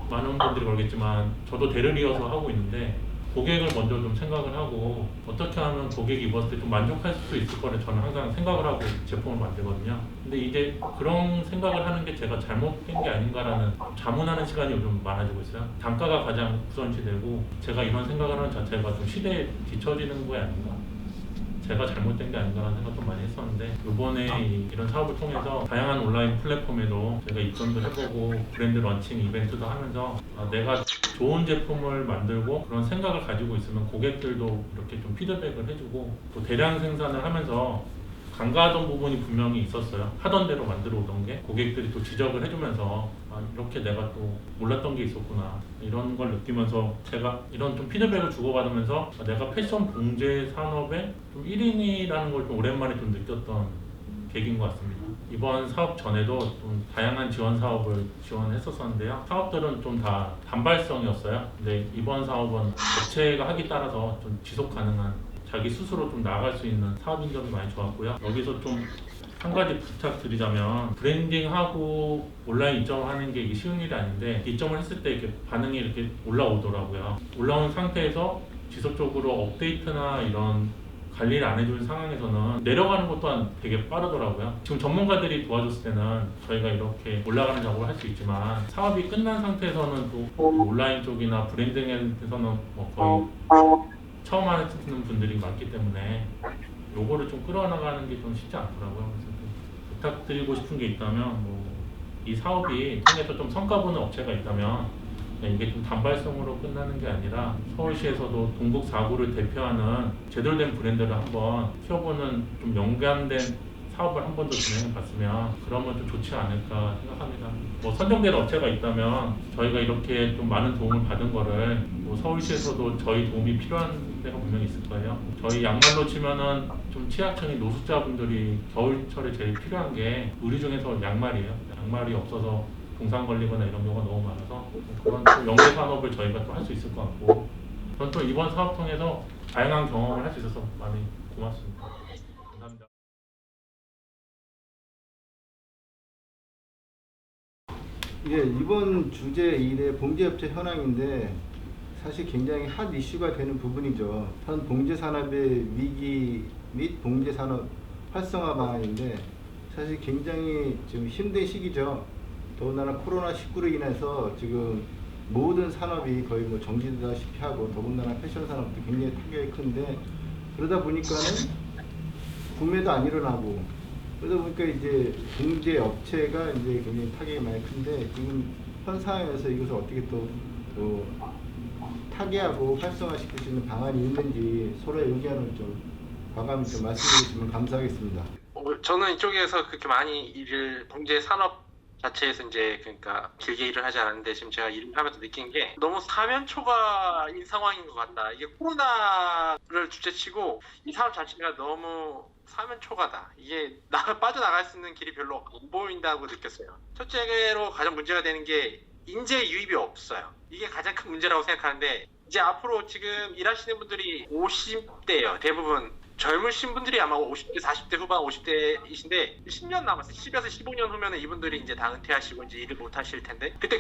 많은 분들이 모르겠지만 저도 대를 이어서 하고 있는데 고객을 먼저 좀 생각을 하고 어떻게 하면 고객이 입었을 때 좀 만족할 수 있을 거를 저는 항상 생각을 하고 제품을 만들거든요. 근데 이제 그런 생각을 하는 게 제가 잘못된 게 아닌가라는 자문하는 시간이 요즘 많아지고 있어요. 단가가 가장 우선시되고 제가 이런 생각을 하는 자체가 좀 시대에 뒤처지는 거 아닌가. 제가 잘못된 게 아닌가라는 생각 좀 많이 했었는데 이번에 이런 사업을 통해서 다양한 온라인 플랫폼에도 제가 입점도 해보고 브랜드 런칭 이벤트도 하면서 내가 좋은 제품을 만들고 그런 생각을 가지고 있으면 고객들도 이렇게 좀 피드백을 해주고 또 대량 생산을 하면서 간과하던 부분이 분명히 있었어요. 하던 대로 만들어 오던 게 고객들이 또 지적을 해주면서 이렇게 내가 또 몰랐던 게 있었구나 이런 걸 느끼면서 제가 이런 좀 피드백을 주고받으면서 내가 패션 봉제 산업의 좀 1인이라는 걸 좀 오랜만에 좀 느꼈던 계기인 것 같습니다. 이번 사업 전에도 좀 다양한 지원 사업을 지원했었었는데요. 사업들은 좀 다 단발성이었어요. 근데 이번 사업은 업체가 하기 따라서 좀 지속 가능한 자기 스스로 좀 나아갈 수 있는 사업인 점이 많이 좋았고요. 여기서 좀 한 가지 부탁드리자면 브랜딩하고 온라인 입점하는 게 이게 쉬운 일이 아닌데 입점을 했을 때 이렇게 반응이 이렇게 올라오더라고요. 올라온 상태에서 지속적으로 업데이트나 이런 관리를 안 해주는 상황에서는 내려가는 것 또한 되게 빠르더라고요. 지금 전문가들이 도와줬을 때는 저희가 이렇게 올라가는 작업을 할 수 있지만 사업이 끝난 상태에서는 또 온라인 쪽이나 브랜딩에서는 뭐 거의 처음 하시는 분들이 많기 때문에 요거를 좀 끌어나가는 게 좀 쉽지 않더라고요. 그래서 좀 부탁드리고 싶은 게 있다면 뭐 이 사업이 통해서 좀 성과 보는 업체가 있다면 이게 좀 단발성으로 끝나는 게 아니라 서울시에서도 동북 4구를 대표하는 제대로 된 브랜드를 한번 키워보는 좀 연관된 사업을 한 번 더 진행해 봤으면 그러면 좀 좋지 않을까 생각합니다. 뭐 선정된 업체가 있다면 저희가 이렇게 좀 많은 도움을 받은 거를 뭐 서울시에서도 저희 도움이 필요한 데가 분명히 있을 거예요. 저희 양말로 치면은 좀 취약층인 노숙자분들이 겨울철에 제일 필요한 게 의류 중에서 양말이에요. 양말이 없어서 동상 걸리거나 이런 경우가 너무 많아서 그런 또 연계 산업을 저희가 또 할 수 있을 것 같고 저는 또 이번 사업 통해서 다양한 경험을 할 수 있어서 많이 고맙습니다. 감사합니다. 예, 이번 주제 1의 봉제업체 현황인데 사실 굉장히 핫 이슈가 되는 부분이죠. 현 봉제산업의 위기 및 봉제산업 활성화 방안인데 사실 굉장히 지금 힘든 시기죠. 더군다나 코로나19로 인해서 지금 모든 산업이 거의 뭐 정지되다시피 하고 더군다나 패션 산업도 굉장히 타격이 큰데 그러다 보니까는 구매도 안 일어나고 그러다 보니까 이제 봉제 업체가 이제 굉장히 타격이 많이 큰데 지금 현 상황에서 이것을 어떻게 또 타개하고 활성화시킬 수 있는 방안이 있는지 서로의 의견을 좀 과감히 좀 말씀해 주시면 감사하겠습니다. 저는 이쪽에서 그렇게 많이 일을 봉제 산업 자체에서 이제 그러니까 길게 일을 하지 않았는데 지금 제가 일을 하면서 느낀 게 너무 사면초가인 상황인 것 같다. 이게 코로나를 주제치고 이 사업 자체가 너무 사면초가다. 이게 빠져나갈 수 있는 길이 별로 안 보인다고 느꼈어요. 첫째로 가장 문제가 되는 게 인재 유입이 없어요. 이게 가장 큰 문제라고 생각하는데 이제 앞으로 지금 일하시는 분들이 50대예요. 대부분 젊으신 분들이 아마 50대, 40대 후반 50대이신데 10년 남았어요. 10에서 15년 후면은 이분들이 이제 다 은퇴하시고 이제 일을 못 하실 텐데 그때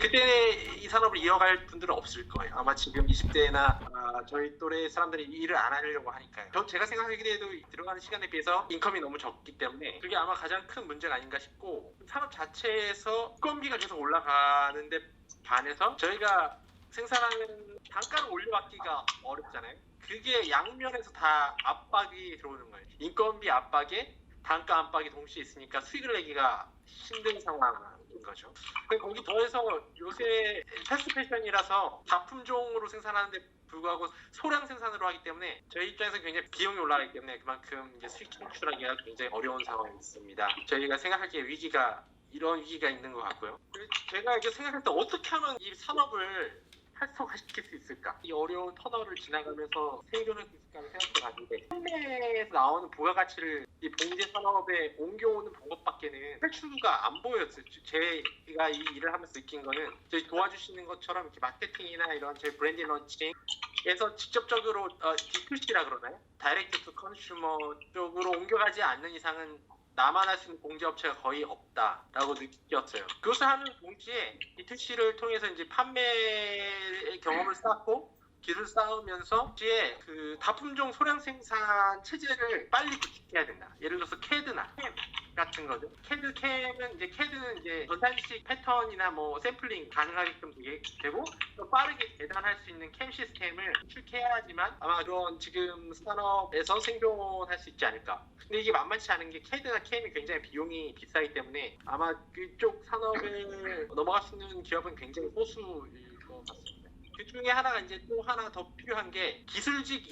이 산업을 이어갈 분들은 없을 거예요. 아마 지금 20대나 저희 또래 사람들이 일을 안 하려고 하니까요. 제가 생각하기에도 들어가는 시간에 비해서 인컴이 너무 적기 때문에 그게 아마 가장 큰 문제가 아닌가 싶고 산업 자체에서 인건비가 계속 올라가는데 반해서 저희가 생산하는 단가를 올려받기가 어렵잖아요. 그게 양면에서 다 압박이 들어오는 거예요. 인건비 압박에 단가 압박이 동시에 있으니까 수익을 내기가 힘든 상황인 거죠. 거기 더해서 요새 패스트 패션이라서 다품종으로 생산하는데 불구하고 소량 생산으로 하기 때문에 저희 입장에서 굉장히 비용이 올라가기 때문에 그만큼 이제 수익 창출하기가 굉장히 어려운 상황이 있습니다. 저희가 생각하기에 이런 위기가 있는 것 같고요. 제가 이렇게 생각할 때 어떻게 하면 이 산업을 활성화시킬 수 있을까? 이 어려운 터널을 지나가면서 생존할 수 있을까를 생각해봤는데 판매에서 나오는 부가가치를 이 봉제 산업에 옮겨오는 방법밖에는 탈출구가 안 보였어요. 제가 이 일을 하면서 느낀 거는 저희 도와주시는 것처럼 이렇게 마케팅이나 이런 저희 브랜드 런칭에서 직접적으로 D2C라 그러나요? 다이렉트 투 컨슈머 쪽으로 옮겨가지 않는 이상은 나만 할 수 있는 봉제업체가 거의 없다라고 느꼈어요. 그것을 하는 동시에 D2C를 통해서 이제 판매 경험을 쌓고 기술 쌓으면서 뒤에 그 다품종 소량 생산 체제를 빨리 구축해야 된다. 예를 들어서 CAD나 캠 같은 거죠. CAD는 이제 전산식 패턴이나 뭐 샘플링 가능하게끔 되고 또 빠르게 계산할 수 있는 캠 시스템을 구축해야지만 아마 그런 지금 산업에서 생존할 수 있지 않을까. 근데 이게 만만치 않은 게 CAD나 캠이 굉장히 비용이 비싸기 때문에 아마 그쪽 산업을 넘어갈 수 있는 기업은 굉장히 소수일 것 같습니다. 그 중에 하나가 이제 또 하나 더 필요한 게 기술직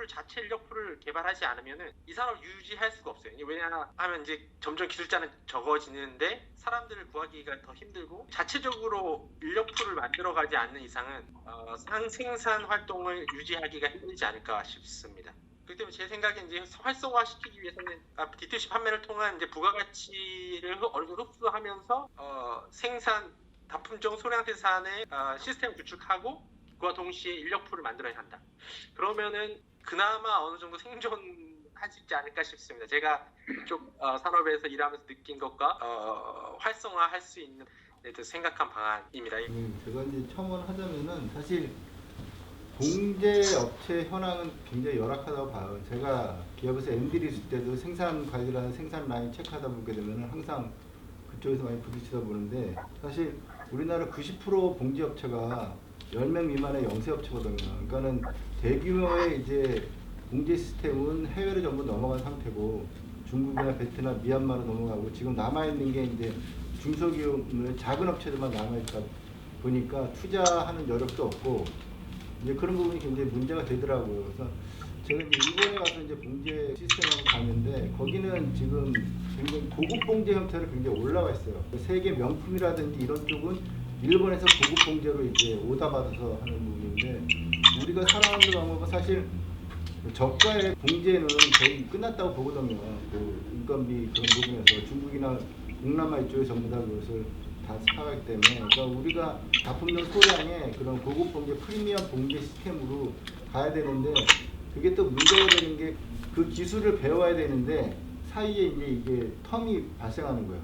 자체 인력풀을 개발하지 않으면은 이 산업을 유지할 수가 없어요. 왜냐하면 이제 점점 기술자는 적어지는데 사람들을 구하기가 더 힘들고 자체적으로 인력풀을 만들어가지 않는 이상은 상생산 활동을 유지하기가 힘들지 않을까 싶습니다. 그렇기 때문에 제 생각엔 이제 활성화시키기 위해서는 D2C 판매를 통한 이제 부가가치를 어느 정도 흡수하면서 다품종 소량 생산의 시스템 구축하고 그와 동시에 인력풀을 만들어야 한다. 그러면은 그나마 어느 정도 생존할 수 있지 않을까 싶습니다. 제가 이쪽 산업에서 일하면서 느낀 것과 활성화할 수 있는 생각한 방안입니다. 제가 이제 첨언하자면은 사실 봉제 업체 현황은 굉장히 열악하다고 봐요. 제가 기업에서 MD를 있을 때도 생산 관리라는 생산 라인 체크하다 보게 되면 항상 그쪽에서 많이 부딪히다 보는데 사실 우리나라 90% 봉제 업체가 10명 미만의 영세 업체거든요. 그러니까는 대규모의 이제 봉제 시스템은 해외로 전부 넘어간 상태고 중국이나 베트남, 미얀마로 넘어가고 지금 남아있는 게 이제 중소기업의 작은 업체들만 남아있다 보니까 투자하는 여력도 없고 이제 그런 부분이 굉장히 문제가 되더라고요. 그래서 제가 이제 일본에 가서 이제 봉제 시스템을 봤는데 거기는 지금 굉장히 고급 봉제 형태로 굉장히 올라와 있어요. 세계 명품이라든지 이런 쪽은 일본에서 고급 봉제로 이제 오다 받아서 하는 부분인데 우리가 살아가는 방법은 사실 저가의 봉제는 거의 끝났다고 보거든요. 그 인건비 그런 부분에서 중국이나 동남아 이쪽에 전부 다 그것을 다 사가기 때문에 그러니까 우리가 다품종 소량의 그런 고급 봉제 프리미엄 봉제 시스템으로 가야 되는데 그게 또 문제가 되는 게 그 기술을 배워야 되는데 사이에 이제 이게 텀이 발생하는 거예요.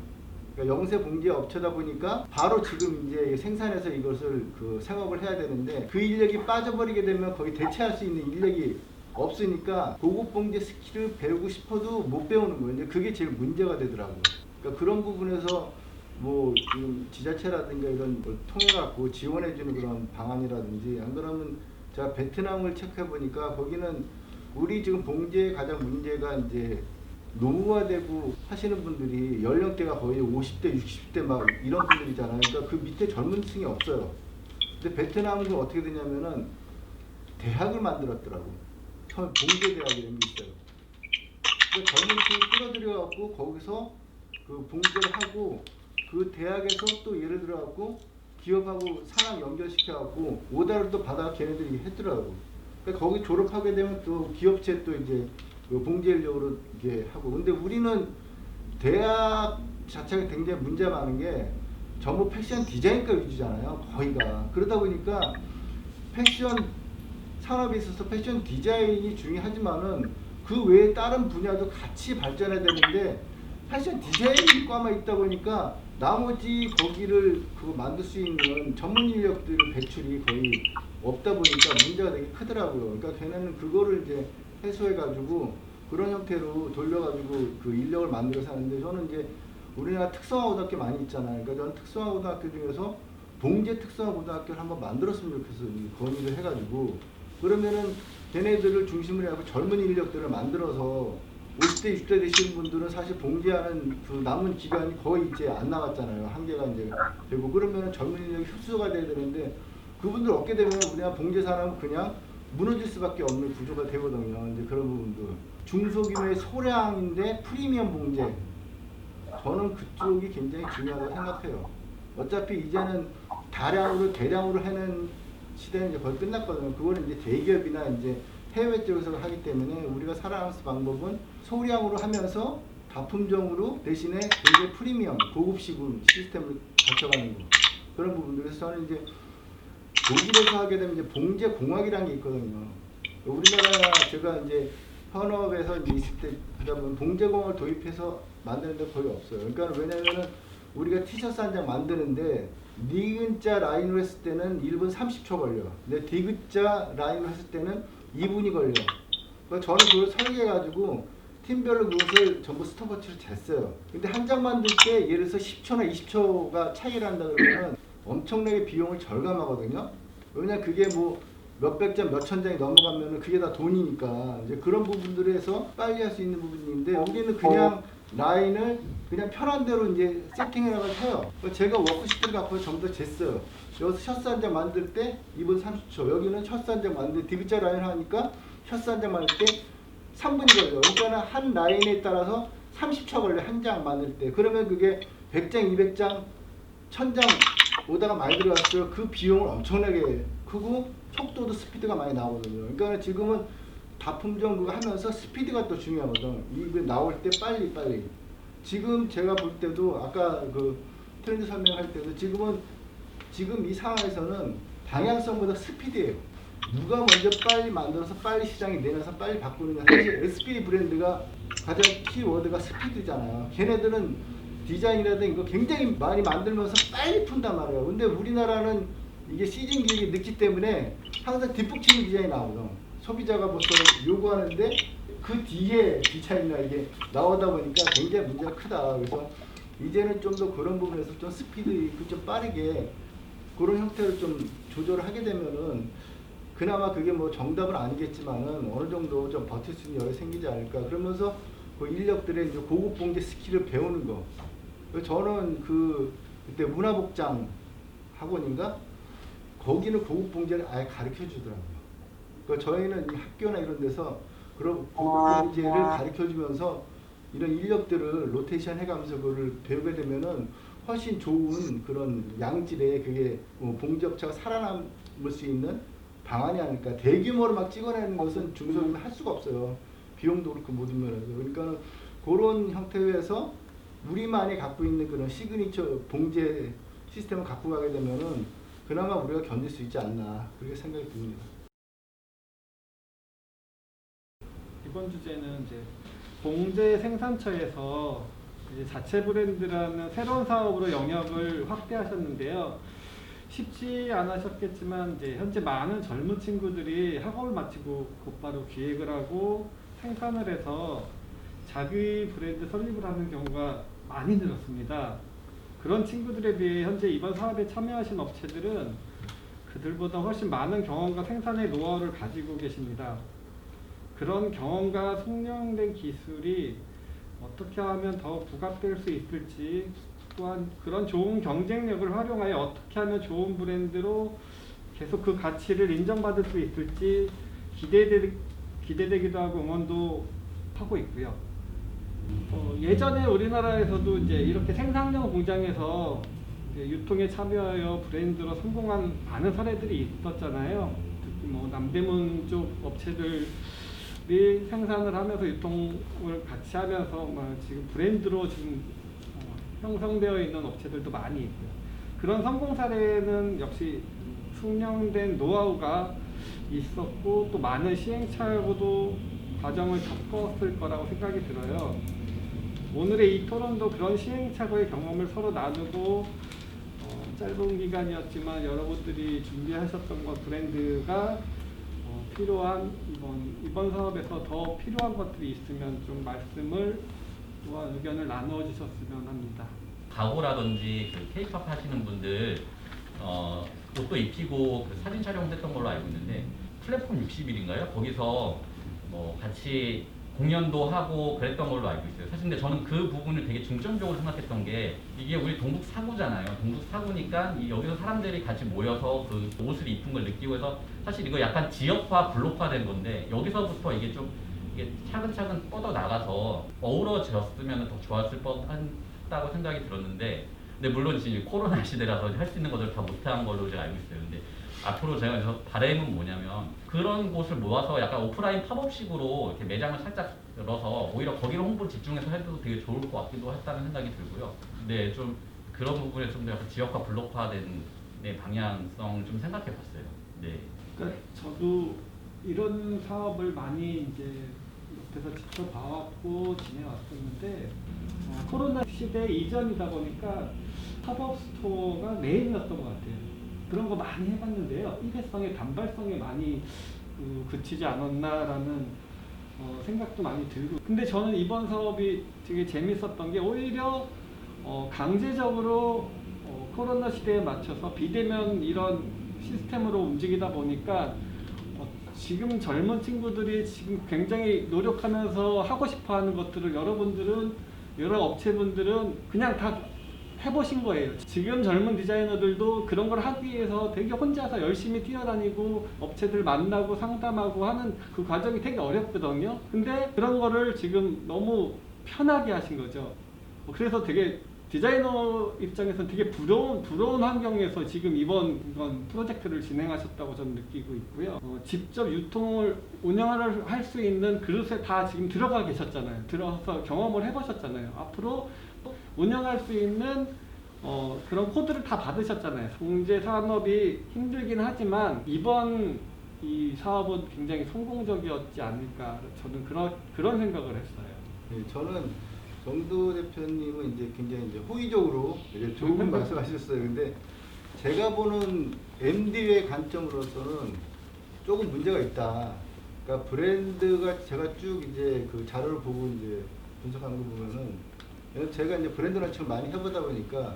그러니까 영세 봉제 업체다 보니까 바로 지금 이제 생산해서 이것을 그 생업을 해야 되는데 그 인력이 빠져버리게 되면 거기 대체할 수 있는 인력이 없으니까 고급 봉제 스킬을 배우고 싶어도 못 배우는 거예요. 이제 그게 제일 문제가 되더라고요. 그러니까 그런 부분에서 뭐 지금 지자체라든가 이런 걸 통해 갖고 지원해주는 그런 방안이라든지 안 그러면 제가 베트남을 체크해 보니까 거기는 우리 지금 봉제의 가장 문제가 이제 노후화되고 하시는 분들이 연령대가 거의 50대, 60대 막 이런 분들이잖아요. 그러니까 그 밑에 젊은 층이 없어요. 근데 베트남은 어떻게 되냐면은 대학을 만들었더라고. 봉제 대학 이런 게 있어요. 그러니까 젊은 층을 끌어들여 갖고 거기서 그 봉제를 하고 그 대학에서 또 예를 들어 갖고 기업하고 산학 연결시켜 갖고 오다를 또 받아 걔네들이 했더라고. 그러니까 거기 졸업하게 되면 또 기업체 또 이제 그 봉제 인력으로 이게 하고. 근데 우리는 대학 자체가 굉장히 문제가 많은 게 전부 패션 디자인과 위주잖아요. 거의가. 그러다 보니까 패션 산업에 있어서 패션 디자인이 중요하지만은 그 외에 다른 분야도 같이 발전해야 되는데 패션 디자인과만 있다 보니까 나머지 거기를 그거 만들 수 있는 전문 인력들 배출이 거의 없다 보니까 문제가 되게 크더라고요. 그러니까 걔네는 그거를 이제 해소해가지고 그런 형태로 돌려가지고 그 인력을 만들어서 하는데 저는 이제 우리나라 특성화 고등학교 많이 있잖아요. 그러니까 저는 특성화 고등학교 중에서 봉제 특성화 고등학교를 한번 만들었으면 좋겠어요. 건의를 해가지고 그러면은 걔네들을 중심으로 해서 젊은 인력들을 만들어서 50대, 60대 되시는 분들은 사실 봉제하는 그 남은 기간이 거의 이제 안 남았잖아요. 한계가 이제 되고 그러면 젊은 인력이 흡수가 돼야 되는데 그분들 얻게 되면 우리가 봉제 산업은 그냥 무너질 수밖에 없는 구조가 되거든요. 이제 그런 부분도 중소규모의 소량인데 프리미엄 봉제 저는 그쪽이 굉장히 중요하다고 생각해요. 어차피 이제는 대량으로 해낸 시대는 이제 거의 끝났거든요. 그거는 이제 대기업이나 이제 해외 쪽에서 하기 때문에 우리가 살아남을 방법은 소량으로 하면서 다품종으로 대신에 굉장히 프리미엄, 고급식으로 시스템을 갖춰가는 거. 그런 부분들. 그래서 저는 이제 독일에서 하게 되면 이제 봉제 공학이라는 게 있거든요. 우리나라 제가 이제 현업에서 이제 있을 때 하다 보면 봉제 공학을 도입해서 만드는 데 거의 없어요. 그러니까 왜냐면은 우리가 티셔츠 한 장 만드는데 니은자 라인으로 했을 때는 1분 30초 걸려. 근데 디귿자 라인으로 했을 때는 2분이 걸려. 그래서 저는 그걸 설계해가지고 팀별로 그것을 전부 스톱워치로 쟀어요. 근데 한 장 만들 때 예를 들어서 10초나 20초가 차이를 한다 그러면 엄청나게 비용을 절감하거든요. 왜냐면 그게 뭐 몇백 장, 몇천 장이 넘어가면 그게 다 돈이니까 이제 그런 부분들에서 빨리 할 수 있는 부분인데 우리는 그냥 라인을 그냥 편한 대로 이제 세팅해나가서 해요. 제가 워크시트를 갖고 전부 다 쟀어요. 여기서 셔츠 한 장 만들 때 2분 30초, 여기는 셔츠 한 장 만들 때 디귿자 라인 하니까 셔츠 한 장 만들 때 3분이 걸려요. 그러니까 한 라인에 따라서 30초 걸려, 한 장 만들 때. 그러면 그게 100장, 200장, 1000장 오다가 많이 들어갔어요. 그 비용은 엄청나게 크고 속도도 스피드가 많이 나오거든요. 그러니까 지금은 다품종 그거 하면서 스피드가 또 중요하거든. 이게 나올 때 빨리. 지금 제가 볼 때도 아까 그 트렌드 설명할 때도 지금 이 상황에서는 방향성보다 스피드예요. 누가 먼저 빨리 만들어서 빨리 시장에 내놔서 빨리 바꾸느냐. 사실 SPD 브랜드가 가장 키워드가 스피드잖아요. 걔네들은 디자인이라든 이거 굉장히 많이 만들면서 빨리 푼단 말이에요. 근데 우리나라는 이게 시즌 기획이 늦기 때문에 항상 뒷북치는 디자인이 나오거든. 소비자가 보통 요구하는데 그 뒤에 디자인이나 이게 나오다 보니까 굉장히 문제가 크다. 그래서 이제는 좀 더 그런 부분에서 좀 스피드 있고 좀 빠르게 그런 형태로 좀 조절을 하게 되면은 그나마 그게 뭐 정답은 아니겠지만은 어느 정도 좀 버틸 수 있는 여력이 생기지 않을까. 그러면서 그 인력들의 이제 고급 봉제 스킬을 배우는 거. 저는 그때 문화복장 학원인가 거기는 고급 봉제를 아예 가르쳐 주더라고요. 그러니까 저희는 이 학교나 이런 데서 그런 고급 봉제를 가르쳐 주면서 이런 인력들을 로테이션 해가면서 그거를 배우게 되면은 훨씬 좋은 그런 양질의 그게 봉제업체가 살아남을 수 있는 방안이 아닐까. 대규모로 막 찍어내는 것은 중소기업은 할 수가 없어요. 비용도 그렇고 모든 면에서. 그러니까 그런 형태에서 우리만이 갖고 있는 그런 시그니처 봉제 시스템을 갖고 가게 되면은 그나마 우리가 견딜 수 있지 않나 그렇게 생각이 듭니다. 이번 주제는 이제 봉제 생산처에서 이제 자체 브랜드라는 새로운 사업으로 영역을 확대하셨는데요. 쉽지 않으셨겠지만 이제 현재 많은 젊은 친구들이 학업을 마치고 곧바로 기획을 하고 생산을 해서 자기 브랜드 설립을 하는 경우가 많이 늘었습니다. 그런 친구들에 비해 현재 이번 사업에 참여하신 업체들은 그들보다 훨씬 많은 경험과 생산의 노하우를 가지고 계십니다. 그런 경험과 숙련된 기술이 어떻게 하면 더 부각될 수 있을지, 또한 그런 좋은 경쟁력을 활용하여 어떻게 하면 좋은 브랜드로 계속 그 가치를 인정받을 수 있을지 기대되기도 하고 응원도 하고 있고요. 예전에 우리나라에서도 이제 이렇게 생산형 공장에서 이제 유통에 참여하여 브랜드로 성공한 많은 사례들이 있었잖아요. 특히 뭐 남대문 쪽 업체들이 생산을 하면서 유통을 같이 하면서 지금 브랜드로 지금 형성되어 있는 업체들도 많이 있고요. 그런 성공 사례는 역시 숙련된 노하우가 있었고 또 많은 시행착오도 과정을 겪었을 거라고 생각이 들어요. 오늘의 이 토론도 그런 시행착오의 경험을 서로 나누고 짧은 기간이었지만 여러분들이 준비하셨던 것 브랜드가 필요한 이번 사업에서 더 필요한 것들이 있으면 좀 말씀을 또한 의견을 나누어 주셨으면 합니다. 가구라든지 그 K-팝 하시는 분들 옷도 입히고 그 사진 촬영했던 걸로 알고 있는데 플랫폼 60일인가요? 거기서 뭐 같이 공연도 하고 그랬던 걸로 알고 있어요. 사실 근데 저는 그 부분을 되게 중점적으로 생각했던 게 이게 우리 동북 사구잖아요. 동북 사구니까 여기서 사람들이 같이 모여서 그 옷을 입은 걸 느끼고 해서 사실 이거 약간 지역화, 블록화된 건데 여기서부터 이게 차근차근 뻗어 나가서 어우러졌으면 더 좋았을 뻔하다고 생각이 들었는데 근데 물론 지금 코로나 시대라서 할 수 있는 것들 다 못한 걸로 제가 알고 있어요. 근데 앞으로 제가 그래서 바람은 뭐냐면 그런 곳을 모아서 약간 오프라인 팝업식으로 이렇게 매장을 살짝 열어서 오히려 거기로 홍보 집중해서 해도 되게 좋을 것 같기도 했다는 생각이 들고요. 근데 좀 그런 부분에 좀 더 지역화 블록화된 방향성을 좀 생각해봤어요. 네. 그러니까 저도 이런 사업을 많이 이제 옆에서 지켜봐왔고 지내왔었는데 코로나 시대 이전이다 보니까 팝업 스토어가 메인이었던 것 같아요. 그런 거 많이 해봤는데요. 일회성에 단발성에 많이 그치지 않았나라는 생각도 많이 들고. 근데 저는 이번 사업이 되게 재밌었던 게 오히려 강제적으로 코로나 시대에 맞춰서 비대면 이런 시스템으로 움직이다 보니까 지금 젊은 친구들이 지금 굉장히 노력하면서 하고 싶어 하는 것들을 여러분들은, 여러 업체분들은 그냥 다 해보신 거예요. 지금 젊은 디자이너들도 그런 걸 하기 위해서 되게 혼자서 열심히 뛰어다니고 업체들 만나고 상담하고 하는 그 과정이 되게 어렵거든요. 근데 그런 거를 지금 너무 편하게 하신 거죠. 그래서 되게 디자이너 입장에서는 되게 부러운 환경에서 지금 이번 프로젝트를 진행하셨다고 저는 느끼고 있고요. 직접 유통을 운영을 할 수 있는 그릇에 다 지금 들어가 계셨잖아요. 들어서 경험을 해보셨잖아요. 앞으로 운영할 수 있는 그런 코드를 다 받으셨잖아요. 봉제 산업이 힘들긴 하지만 이번 이 사업은 굉장히 성공적이었지 않을까, 저는 그런 생각을 했어요. 네, 저는 정도 대표님은 이제 굉장히 이제 호의적으로 이제 좋은 말씀하셨어요. 근데 제가 보는 MD의 관점으로서는 조금 문제가 있다. 그러니까 브랜드가 제가 쭉 이제 그 자료를 보고 이제 분석하는 거 보면은 제가 이제 브랜드 런칭을 많이 해보다 보니까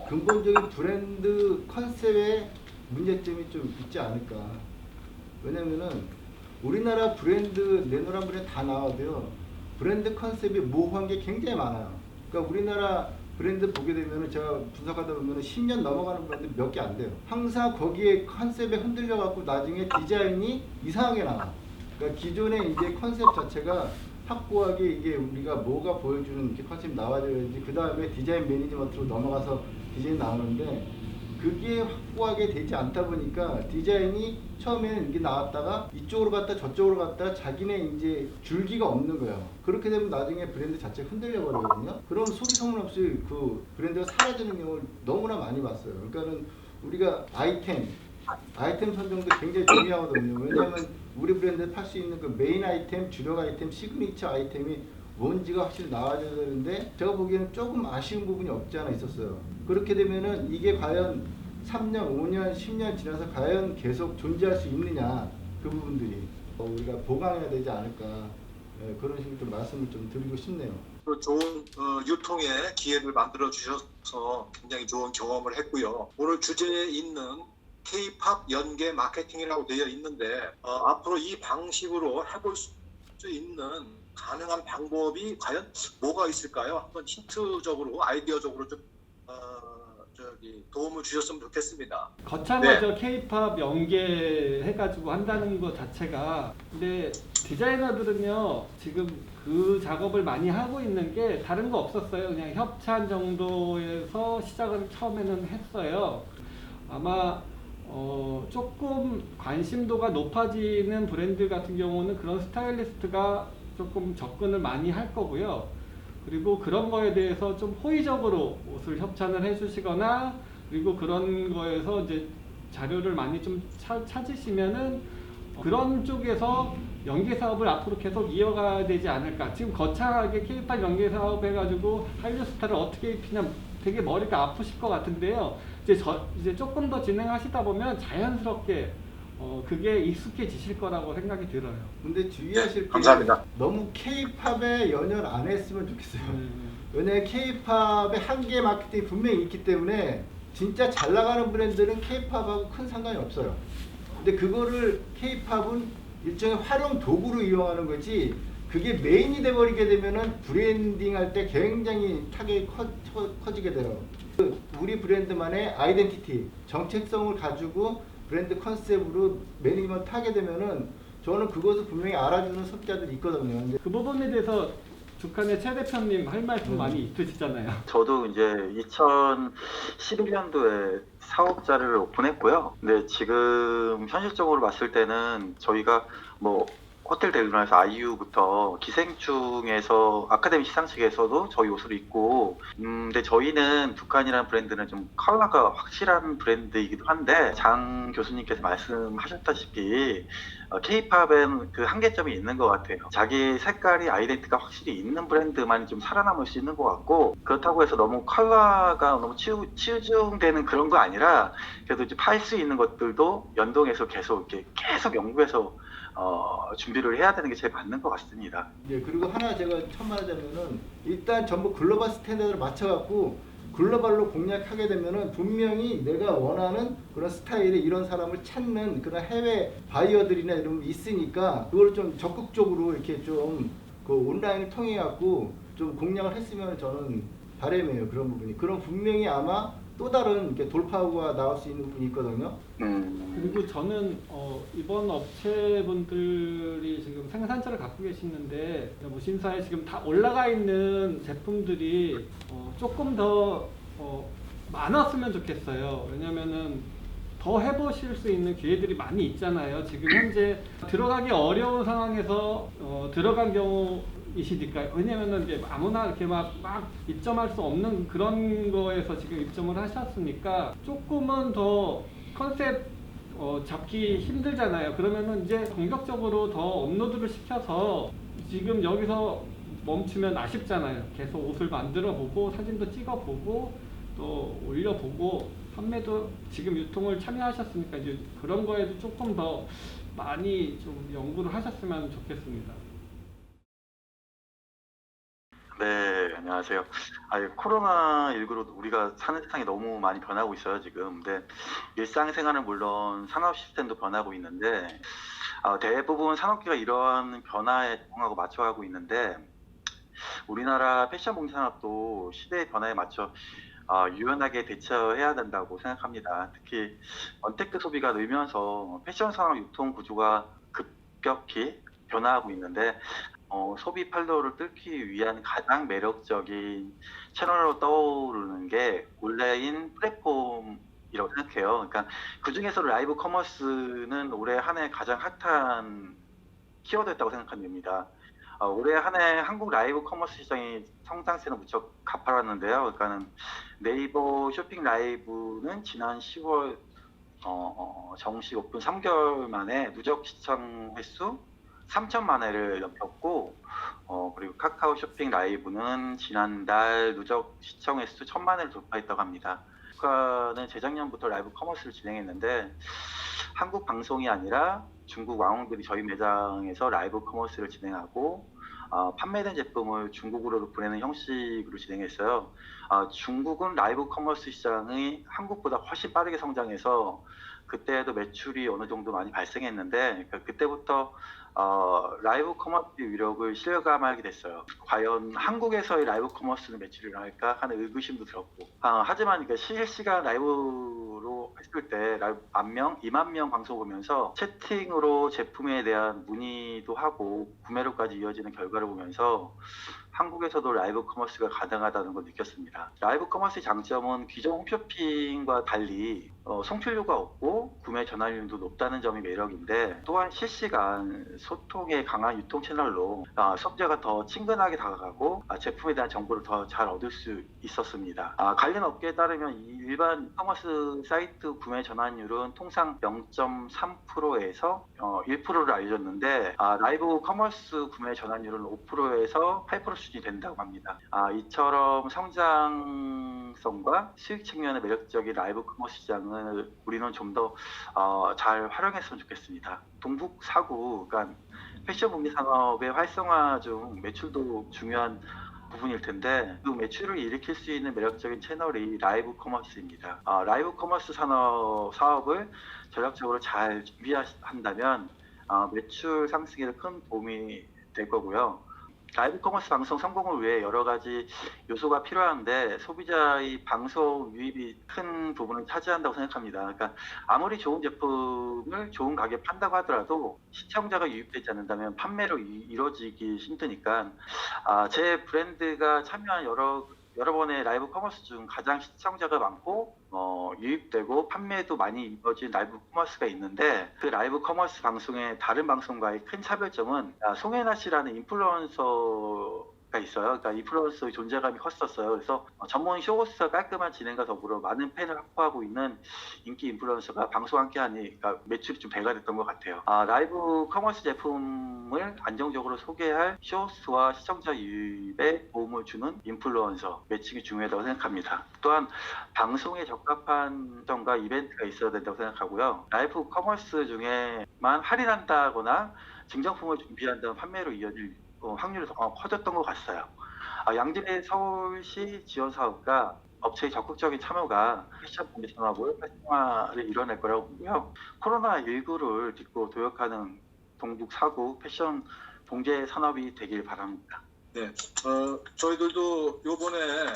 근본적인 브랜드 컨셉에 문제점이 좀 있지 않을까. 왜냐면은 우리나라 브랜드, 내노란 브랜드 다 나와도요, 브랜드 컨셉이 모호한 게 굉장히 많아요. 그러니까 우리나라 브랜드 보게 되면은 제가 분석하다 보면은 10년 넘어가는 브랜드 몇 개 안 돼요. 항상 거기에 컨셉에 흔들려 갖고 나중에 디자인이 이상하게 나와. 그러니까 기존의 이제 컨셉 자체가 확고하게 이게 우리가 뭐가 보여주는 이렇게 컨셉이 나와줘야지 그 다음에 디자인 매니지먼트로 넘어가서 디자인 나오는데 그게 확고하게 되지 않다 보니까 디자인이 처음에는 이게 나왔다가 이쪽으로 갔다 저쪽으로 갔다 자기네 이제 줄기가 없는 거예요. 그렇게 되면 나중에 브랜드 자체가 흔들려 버리거든요. 그럼 소리 소문 없이 그 브랜드가 사라지는 경우를 너무나 많이 봤어요. 그러니까는 우리가 아이템 선정도 굉장히 중요하거든요. 왜냐하면 우리 브랜드에 팔 수 있는 그 메인 아이템, 주력 아이템, 시그니처 아이템이 뭔지가 확실히 나와줘야 되는데 제가 보기에는 조금 아쉬운 부분이 없지 않아 있었어요. 그렇게 되면은 이게 과연 3년, 5년, 10년 지나서 과연 계속 존재할 수 있느냐, 그 부분들이 우리가 보강해야 되지 않을까, 그런 식으로 좀 말씀을 좀 드리고 싶네요. 좋은 유통의 기회를 만들어 주셔서 굉장히 좋은 경험을 했고요. 오늘 주제에 있는 K-팝 연계 마케팅이라고 되어 있는데 앞으로 이 방식으로 해볼 수 있는 가능한 방법이 과연 뭐가 있을까요? 한번 힌트적으로, 아이디어적으로 좀 도움을 주셨으면 좋겠습니다. 거창하죠. K-팝 연계해가지고 한다는 것 자체가. 근데 디자이너들은요, 지금 그 작업을 많이 하고 있는 게 다른 거 없었어요. 그냥 협찬 정도에서 시작을 처음에는 했어요. 아마 조금 관심도가 높아지는 브랜드 같은 경우는 그런 스타일리스트가 조금 접근을 많이 할 거고요. 그리고 그런 거에 대해서 좀 호의적으로 옷을 협찬을 해주시거나, 그리고 그런 거에서 이제 자료를 많이 좀 찾으시면은 그런 쪽에서 연계 사업을 앞으로 계속 이어가야 되지 않을까. 지금 거창하게 K-팝 연계 사업 해가지고 한류 스타를 어떻게 입히냐 되게 머리가 아프실 것 같은데요. 이제 조금 더 진행하시다 보면 자연스럽게 그게 익숙해지실 거라고 생각이 들어요. 근데 주의하실 게 감사합니다. 너무 K-팝에 연연 안 했으면 좋겠어요. 왜냐면 K-팝의 한계 마케팅이 분명히 있기 때문에 진짜 잘 나가는 브랜드는 K-팝하고 큰 상관이 없어요. 근데 그거를 K-팝은 일종의 활용 도구로 이용하는 거지, 그게 메인이 돼버리게 되면은 브랜딩 할 때 굉장히 타격이 커지게 돼요. 우리 브랜드만의 아이덴티티, 정체성을 가지고 브랜드 컨셉으로 매니지먼트 하게 되면은 저는 그것을 분명히 알아주는 소비자들이 있거든요. 그 부분에 대해서 북한의 최 대표님 할 말씀 많이 있으시잖아요. 저도 이제 2011년도에 사업 자료를 오픈했고요. 근데 지금 현실적으로 봤을 때는 저희가 뭐 호텔 대리점에서 아이유부터 기생충에서 아카데미 시상식에서도 저희 옷을 입고, 근데 저희는 북한이라는 브랜드는 좀 컬러가 확실한 브랜드이기도 한데, 장 교수님께서 말씀하셨다시피 K-팝엔 그 한계점이 있는 것 같아요. 자기 색깔이 아이덴티티가 확실히 있는 브랜드만 좀 살아남을 수 있는 것 같고, 그렇다고 해서 너무 컬러가 너무 치우중되는 그런 거 아니라, 그래도 이제 팔 수 있는 것들도 연동해서 계속 연구해서 준비를 해야 되는 게 제일 맞는 것 같습니다. 예, 그리고 하나 제가 첨언하자면은 일단 전부 글로벌 스탠다드를 맞춰갖고 글로벌로 공략하게 되면은 분명히 내가 원하는 그런 스타일의 이런 사람을 찾는 그런 해외 바이어들이나 이런 게 있으니까 그걸 좀 적극적으로 이렇게 좀 그 온라인을 통해 갖고 좀 공략을 했으면 저는 바람이에요. 그런 부분이. 그럼 분명히 아마 또 다른 이렇게 돌파구가 나올 수 있는 부분이 있거든요. 그리고 저는 이번 업체분들이 지금 생산처를 갖고 계시는데 무신사에 지금 다 올라가 있는 제품들이 조금 더 많았으면 좋겠어요. 왜냐면은 더 해보실 수 있는 기회들이 많이 있잖아요. 지금 현재 들어가기 어려운 상황에서 들어간 경우이시니까. 왜냐면은 이제 아무나 이렇게 막 입점할 수 없는 그런 거에서 지금 입점을 하셨으니까 조금은 더 컨셉 잡기 힘들잖아요. 그러면은 이제 공격적으로 더 업로드를 시켜서 지금 여기서 멈추면 아쉽잖아요. 계속 옷을 만들어 보고 사진도 찍어 보고 또 올려 보고 판매도 지금 유통을 참여하셨으니까 이제 그런 거에도 조금 더 많이 좀 연구를 하셨으면 좋겠습니다. 네, 안녕하세요. 코로나19로 우리가 사는 세상이 너무 많이 변하고 있어요, 지금. 근데 일상생활은 물론 산업 시스템도 변하고 있는데, 대부분 산업계가 이러한 변화에 적응하고 맞춰가고 있는데, 우리나라 패션 봉제 산업도 시대의 변화에 맞춰 유연하게 대처해야 된다고 생각합니다. 특히 언택트 소비가 늘면서 패션 산업 유통 구조가 급격히 변화하고 있는데, 소비 판도를 뚫기 위한 가장 매력적인 채널로 떠오르는 게 온라인 플랫폼이라고 생각해요. 그러니까 그 중에서 라이브 커머스는 올해 한 해 가장 핫한 키워드였다고 생각합니다. 올해 한 해 한국 라이브 커머스 시장이 성장세는 무척 가파랐는데요. 그러니까는 네이버 쇼핑 라이브는 지난 10월 정식 오픈 3개월 만에 누적 시청 횟수 3천만 회를 넘겼고, 그리고 카카오 쇼핑 라이브는 지난달 누적 시청 횟수 1,000만 회를 돌파했다고 합니다. 북한은 재작년부터 라이브 커머스를 진행했는데 한국 방송이 아니라 중국 왕원들이 저희 매장에서 라이브 커머스를 진행하고 판매된 제품을 중국으로 보내는 형식으로 진행했어요. 중국은 라이브 커머스 시장이 한국보다 훨씬 빠르게 성장해서 그때도 매출이 어느 정도 많이 발생했는데, 그때부터 라이브 커머스 위력을 실감하게 됐어요. 과연 한국에서의 라이브 커머스는 매출이 나올까 하는 의구심도 들었고, 하지만 실시간 라이브로 했을 때 라이브 10,000명, 20,000명 방송 보면서 채팅으로 제품에 대한 문의도 하고 구매로까지 이어지는 결과를 보면서 한국에서도 라이브 커머스가 가능하다는 걸 느꼈습니다. 라이브 커머스의 장점은 기존 홈쇼핑과 달리 송출료가 없고 구매 전환율도 높다는 점이 매력인데, 또한 실시간 소통에 강한 유통 채널로 소비자가 더 친근하게 다가가고 제품에 대한 정보를 더 잘 얻을 수 있었습니다. 관련 업계에 따르면 일반 커머스 사이트 구매 전환율은 통상 0.3%에서 1%를 알려졌는데, 라이브 커머스 구매 전환율은 5%에서 8% 수준이 된다고 합니다. 이처럼 성장성과 수익 측면의 매력적인 라이브 커머스 시장을 우리는 좀 더 잘 활용했으면 좋겠습니다. 동북 사구, 그러니까 패션 봉제 산업의 활성화 중 매출도 중요한 부분일 텐데, 그 매출을 일으킬 수 있는 매력적인 채널이 라이브 커머스입니다. 라이브 커머스 사업을 전략적으로 잘 준비한다면 매출 상승에 큰 도움이 될 거고요. 라이브 커머스 방송 성공을 위해 여러 가지 요소가 필요한데 소비자의 방송 유입이 큰 부분을 차지한다고 생각합니다. 그러니까 아무리 좋은 제품을 좋은 가격에 판다고 하더라도 시청자가 유입되지 않는다면 판매로 이루어지기 힘드니까 제 브랜드가 참여한 여러 번의 라이브 커머스 중 가장 시청자가 많고 유입되고 판매도 많이 이루어진 라이브 커머스가 있는데 그 라이브 커머스 방송의 다른 방송과의 큰 차별점은 송혜나 씨라는 인플루언서가 있어요. 그러니까 인플루언서의 존재감이 컸었어요. 그래서 전문 쇼호스트와 깔끔한 진행과 더불어 많은 팬을 확보하고 있는 인기 인플루언서가 방송 함께 하니 그러니까 매출이 좀 배가 됐던 것 같아요. 라이브 커머스 제품을 안정적으로 소개할 쇼호스트와 시청자 유입에 도움을 주는 인플루언서 매칭이 중요하다고 생각합니다. 또한 방송에 적합한 점과 이벤트가 있어야 된다고 생각하고요. 라이브 커머스 중에만 할인한다거나 증정품을 준비한다는 판매로 이어질 확률이 더 커졌던 것 같아요. 양질의 서울시 지원 사업과 업체의 적극적인 참여가 패션 공개 산업을 활성화를 이뤄낼 거라고 보고요. 코로나19를 딛고 도약하는 동북 사구 패션 봉제 산업이 되길 바랍니다. 네, 저희들도 요번에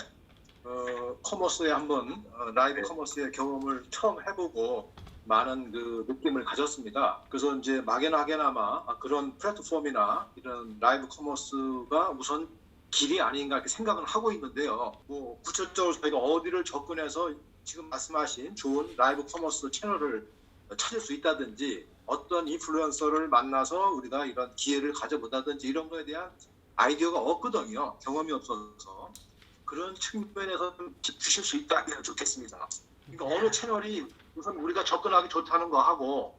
커머스에 한번 라이브 커머스의 경험을 처음 해보고 많은 그 느낌을 가졌습니다. 그래서 이제 막연하게나마 그런 플랫폼이나 이런 라이브 커머스가 우선 길이 아닌가 이렇게 생각을 하고 있는데요. 뭐 구체적으로 저희가 어디를 접근해서 지금 말씀하신 좋은 라이브 커머스 채널을 찾을 수 있다든지 어떤 인플루언서를 만나서 우리가 이런 기회를 가져본다든지 이런 거에 대한 아이디어가 없거든요. 경험이 없어서. 그런 측면에서 좀 주실 수 있다면 좋겠습니다. 그러니까 어느 채널이 우선 우리가 접근하기 좋다는 거 하고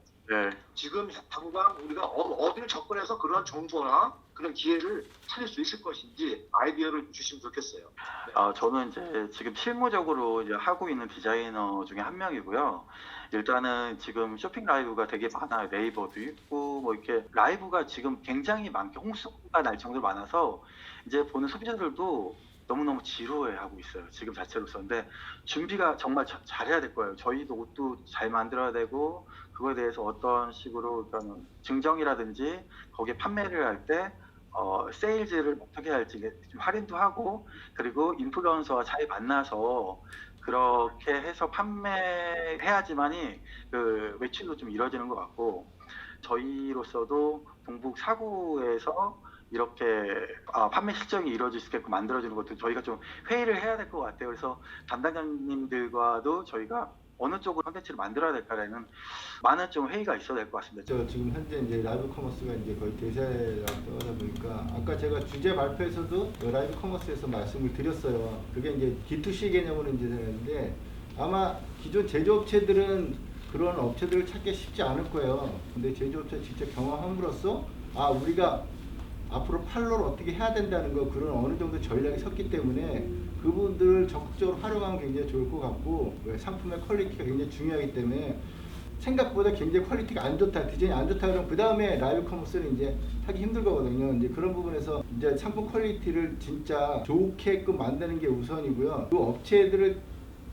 지금 당장 우리가 어디를 접근해서 그런 정보나 그런 기회를 찾을 수 있을 것인지 아이디어를 주시면 좋겠어요. 네. 저는 이제 지금 실무적으로 이제 하고 있는 디자이너 중에 한 명이고요. 일단은 지금 쇼핑 라이브가 되게 많아요. 네이버도 있고 뭐 이렇게 라이브가 지금 굉장히 많게 홍수가 날 정도로 많아서 이제 보는 소비자들도 너무너무 지루해하고 있어요. 지금 자체로서. 근데 준비가 정말 잘해야 될 거예요. 저희도 옷도 잘 만들어야 되고 그거에 대해서 어떤 식으로 그러니까 증정이라든지 거기에 판매를 할 때 세일즈를 어떻게 할지 좀 할인도 하고 그리고 인플루언서와 잘 만나서 그렇게 해서 판매해야지만이 그 매출도 좀 이루어지는 것 같고 저희로서도 동북 사구에서 이렇게 판매 실적이 이루어질 수 있게끔 만들어주는 것도 저희가 좀 회의를 해야 될 것 같아요. 그래서 담당자님들과도 저희가 어느 쪽으로 콘텐츠를 만들어야 될까라는 많은 좀 회의가 있어야 될 것 같습니다. 지금 현재 이제 라이브 커머스가 이제 거의 대세라고 하다 보니까 아까 제가 주제 발표에서도 라이브 커머스에서 말씀을 드렸어요. 그게 이제 D2C 개념으로 이제 되는데 아마 기존 제조업체들은 그런 업체들을 찾기 쉽지 않을 거예요. 근데 제조업체 직접 경험함으로써 우리가 앞으로 팔로를 어떻게 해야 된다는 거 그런 어느 정도 전략이 섰기 때문에 그분들을 적극적으로 활용하면 굉장히 좋을 것 같고 상품의 퀄리티가 굉장히 중요하기 때문에 생각보다 굉장히 퀄리티가 안 좋다, 디자인이 안 좋다 그러면 그 다음에 라이브 커머스는 이제 하기 힘들 거거든요. 이제 그런 부분에서 이제 상품 퀄리티를 진짜 좋게끔 만드는 게 우선이고요. 그 업체들을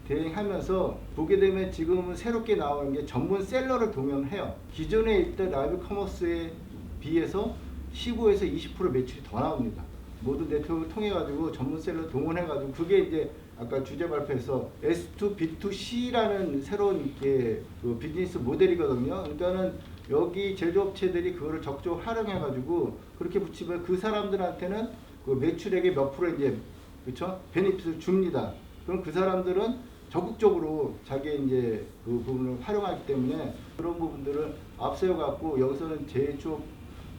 대행하면서 보게 되면 지금은 새롭게 나오는 게 전문 셀러를 동원해요. 기존에 있던 라이브 커머스에 비해서 15에서 20% 매출이 더 나옵니다. 모든 네트워크를 통해 가지고 전문셀러 동원해 가지고 그게 이제 아까 주제 발표에서 S2B2C라는 새로운 그 비즈니스 모델이거든요. 그러니까는 여기 제조업체들이 그거를 적극적으로 활용해 가지고 그렇게 붙이면 그 사람들한테는 그 매출액의 몇 프로 이제 그렇죠? 베니핏을 줍니다. 그럼 그 사람들은 적극적으로 자기 이제 그 부분을 활용하기 때문에 그런 부분들을 앞세워 갖고 여기서는 제조업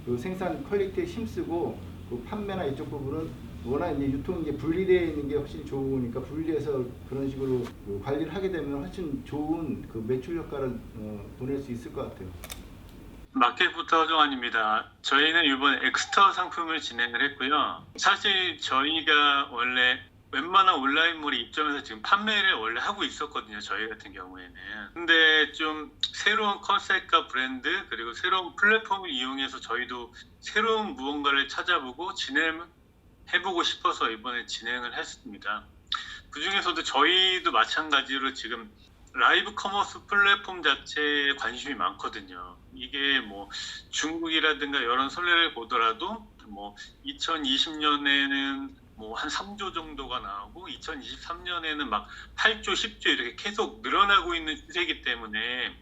그 생산 퀄리티에 힘쓰고 그 판매나 이쪽 부분은 워낙 이제 유통이 이제 분리되어 있는 게 훨씬 좋으니까 분리해서 그런 식으로 그 관리를 하게 되면 훨씬 좋은 그 매출 효과를 보낼 수 있을 것 같아요. 마켓부터 정환입니다. 저희는 이번 엑스터 상품을 진행을 했고요. 사실 저희가 원래 웬만한 온라인몰이 입점해서 지금 판매를 원래 하고 있었거든요. 저희 같은 경우에는. 근데 좀 새로운 컨셉과 브랜드 그리고 새로운 플랫폼을 이용해서 저희도 새로운 무언가를 찾아보고 진행해보고 싶어서 이번에 진행을 했습니다. 그 중에서도 저희도 마찬가지로 지금 라이브 커머스 플랫폼 자체에 관심이 많거든요. 이게 뭐 중국이라든가 이런 선례를 보더라도 아무튼 뭐 2020년에는 뭐 한 3조 정도가 나오고 2023년에는 막 8조, 10조 이렇게 계속 늘어나고 있는 추세이기 때문에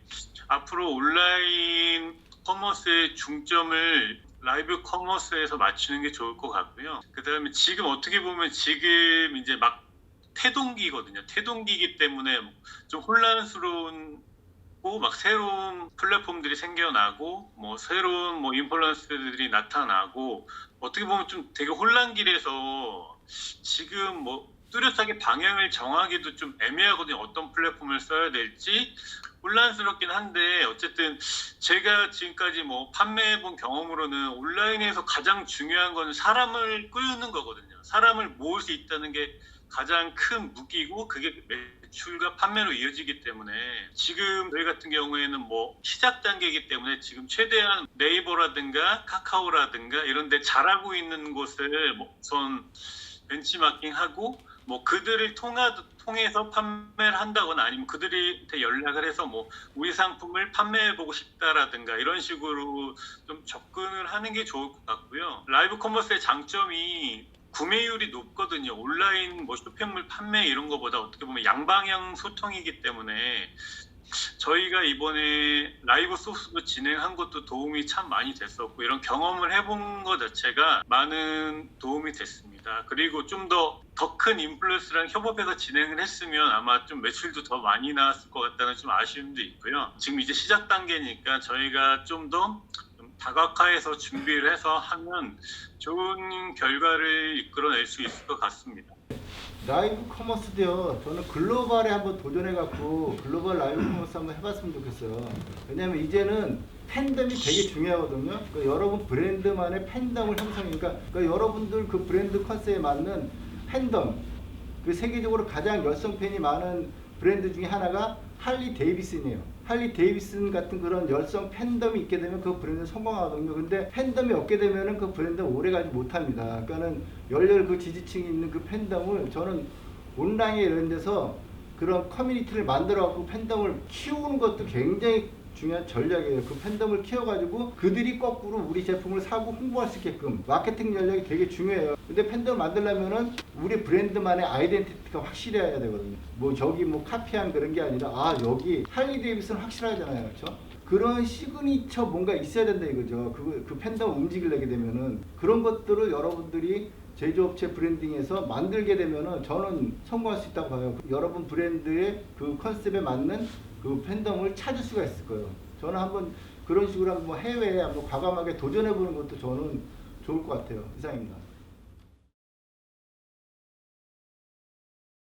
앞으로 온라인 커머스의 중점을 라이브 커머스에서 맞추는 게 좋을 것 같고요. 그다음에 지금 어떻게 보면 지금 이제 막 태동기거든요. 태동기이기 때문에 좀 혼란스러운 막 새로운 플랫폼들이 생겨나고 뭐 새로운 뭐 인플루언서들이 나타나고 어떻게 보면 좀 되게 혼란길에서 지금 뭐 뚜렷하게 방향을 정하기도 좀 애매하거든요. 어떤 플랫폼을 써야 될지 혼란스럽긴 한데 어쨌든 제가 지금까지 뭐 판매해본 경험으로는 온라인에서 가장 중요한 건 사람을 끌는 거거든요. 사람을 모을 수 있다는 게 가장 큰 무기고 그게 매출과 판매로 이어지기 때문에 지금 저희 같은 경우에는 뭐 시작 단계이기 때문에 지금 최대한 네이버라든가 카카오라든가 이런 데 잘하고 있는 곳을 우선 벤치마킹하고 뭐 그들을 통해서 판매를 한다거나 아니면 그들한테 연락을 해서 뭐 우리 상품을 판매해보고 싶다라든가 이런 식으로 좀 접근을 하는 게 좋을 것 같고요. 라이브 커머스의 장점이 구매율이 높거든요. 온라인 뭐 쇼핑몰 판매 이런 거보다 어떻게 보면 양방향 소통이기 때문에 저희가 이번에 라이브 소스도 진행한 것도 도움이 참 많이 됐었고 이런 경험을 해본 것 자체가 많은 도움이 됐습니다. 그리고 좀 더 큰 인플루언서랑 협업해서 진행을 했으면 아마 좀 매출도 더 많이 나왔을 것 같다는 좀 아쉬움도 있고요. 지금 이제 시작 단계니까 저희가 좀 더 다각화해서 준비를 해서 하면 좋은 결과를 이끌어낼 수 있을 것 같습니다. 라이브 커머스도요. 저는 글로벌에 한번 도전해갖고 글로벌 라이브 커머스 한번 해봤으면 좋겠어요. 왜냐면 이제는 팬덤이 되게 중요하거든요. 그러니까 여러분 브랜드만의 팬덤을 형성하니까 그러니까 여러분들 그 브랜드 컨셉에 맞는 팬덤, 그 세계적으로 가장 열성 팬이 많은 브랜드 중에 하나가 할리 데이비슨이에요. 할리 데이비슨 같은 그런 열성 팬덤이 있게 되면 그 브랜드는 성공하거든요. 근데 팬덤이 없게 되면은 그 브랜드는 오래가지 못합니다. 그러니까는 열렬 그 지지층이 있는 그 팬덤을 저는 온라인에 이런 데서 그런 커뮤니티를 만들어갖고 팬덤을 키우는 것도 굉장히 중요한 전략이에요. 그 팬덤을 키워가지고 그들이 거꾸로 우리 제품을 사고 홍보할 수 있게끔 마케팅 전략이 되게 중요해요. 근데 팬덤을 만들려면은 우리 브랜드만의 아이덴티티가 확실해야 되거든요. 뭐 저기 뭐 카피한 그런 게 아니라 아 여기 할리 데이비슨 확실하잖아요. 그렇죠? 그런 시그니처 뭔가 있어야 된다 이거죠. 그 팬덤 움직이려게 되면은 그런 것들을 여러분들이 제조업체 브랜딩에서 만들게 되면은 저는 성공할 수 있다고 봐요. 여러분 브랜드의 그 컨셉에 맞는 그 팬덤을 찾을 수가 있을 거예요. 저는 한번 그런 식으로 한번 해외에 한번 과감하게 도전해보는 것도 저는 좋을 것 같아요. 이상입니다.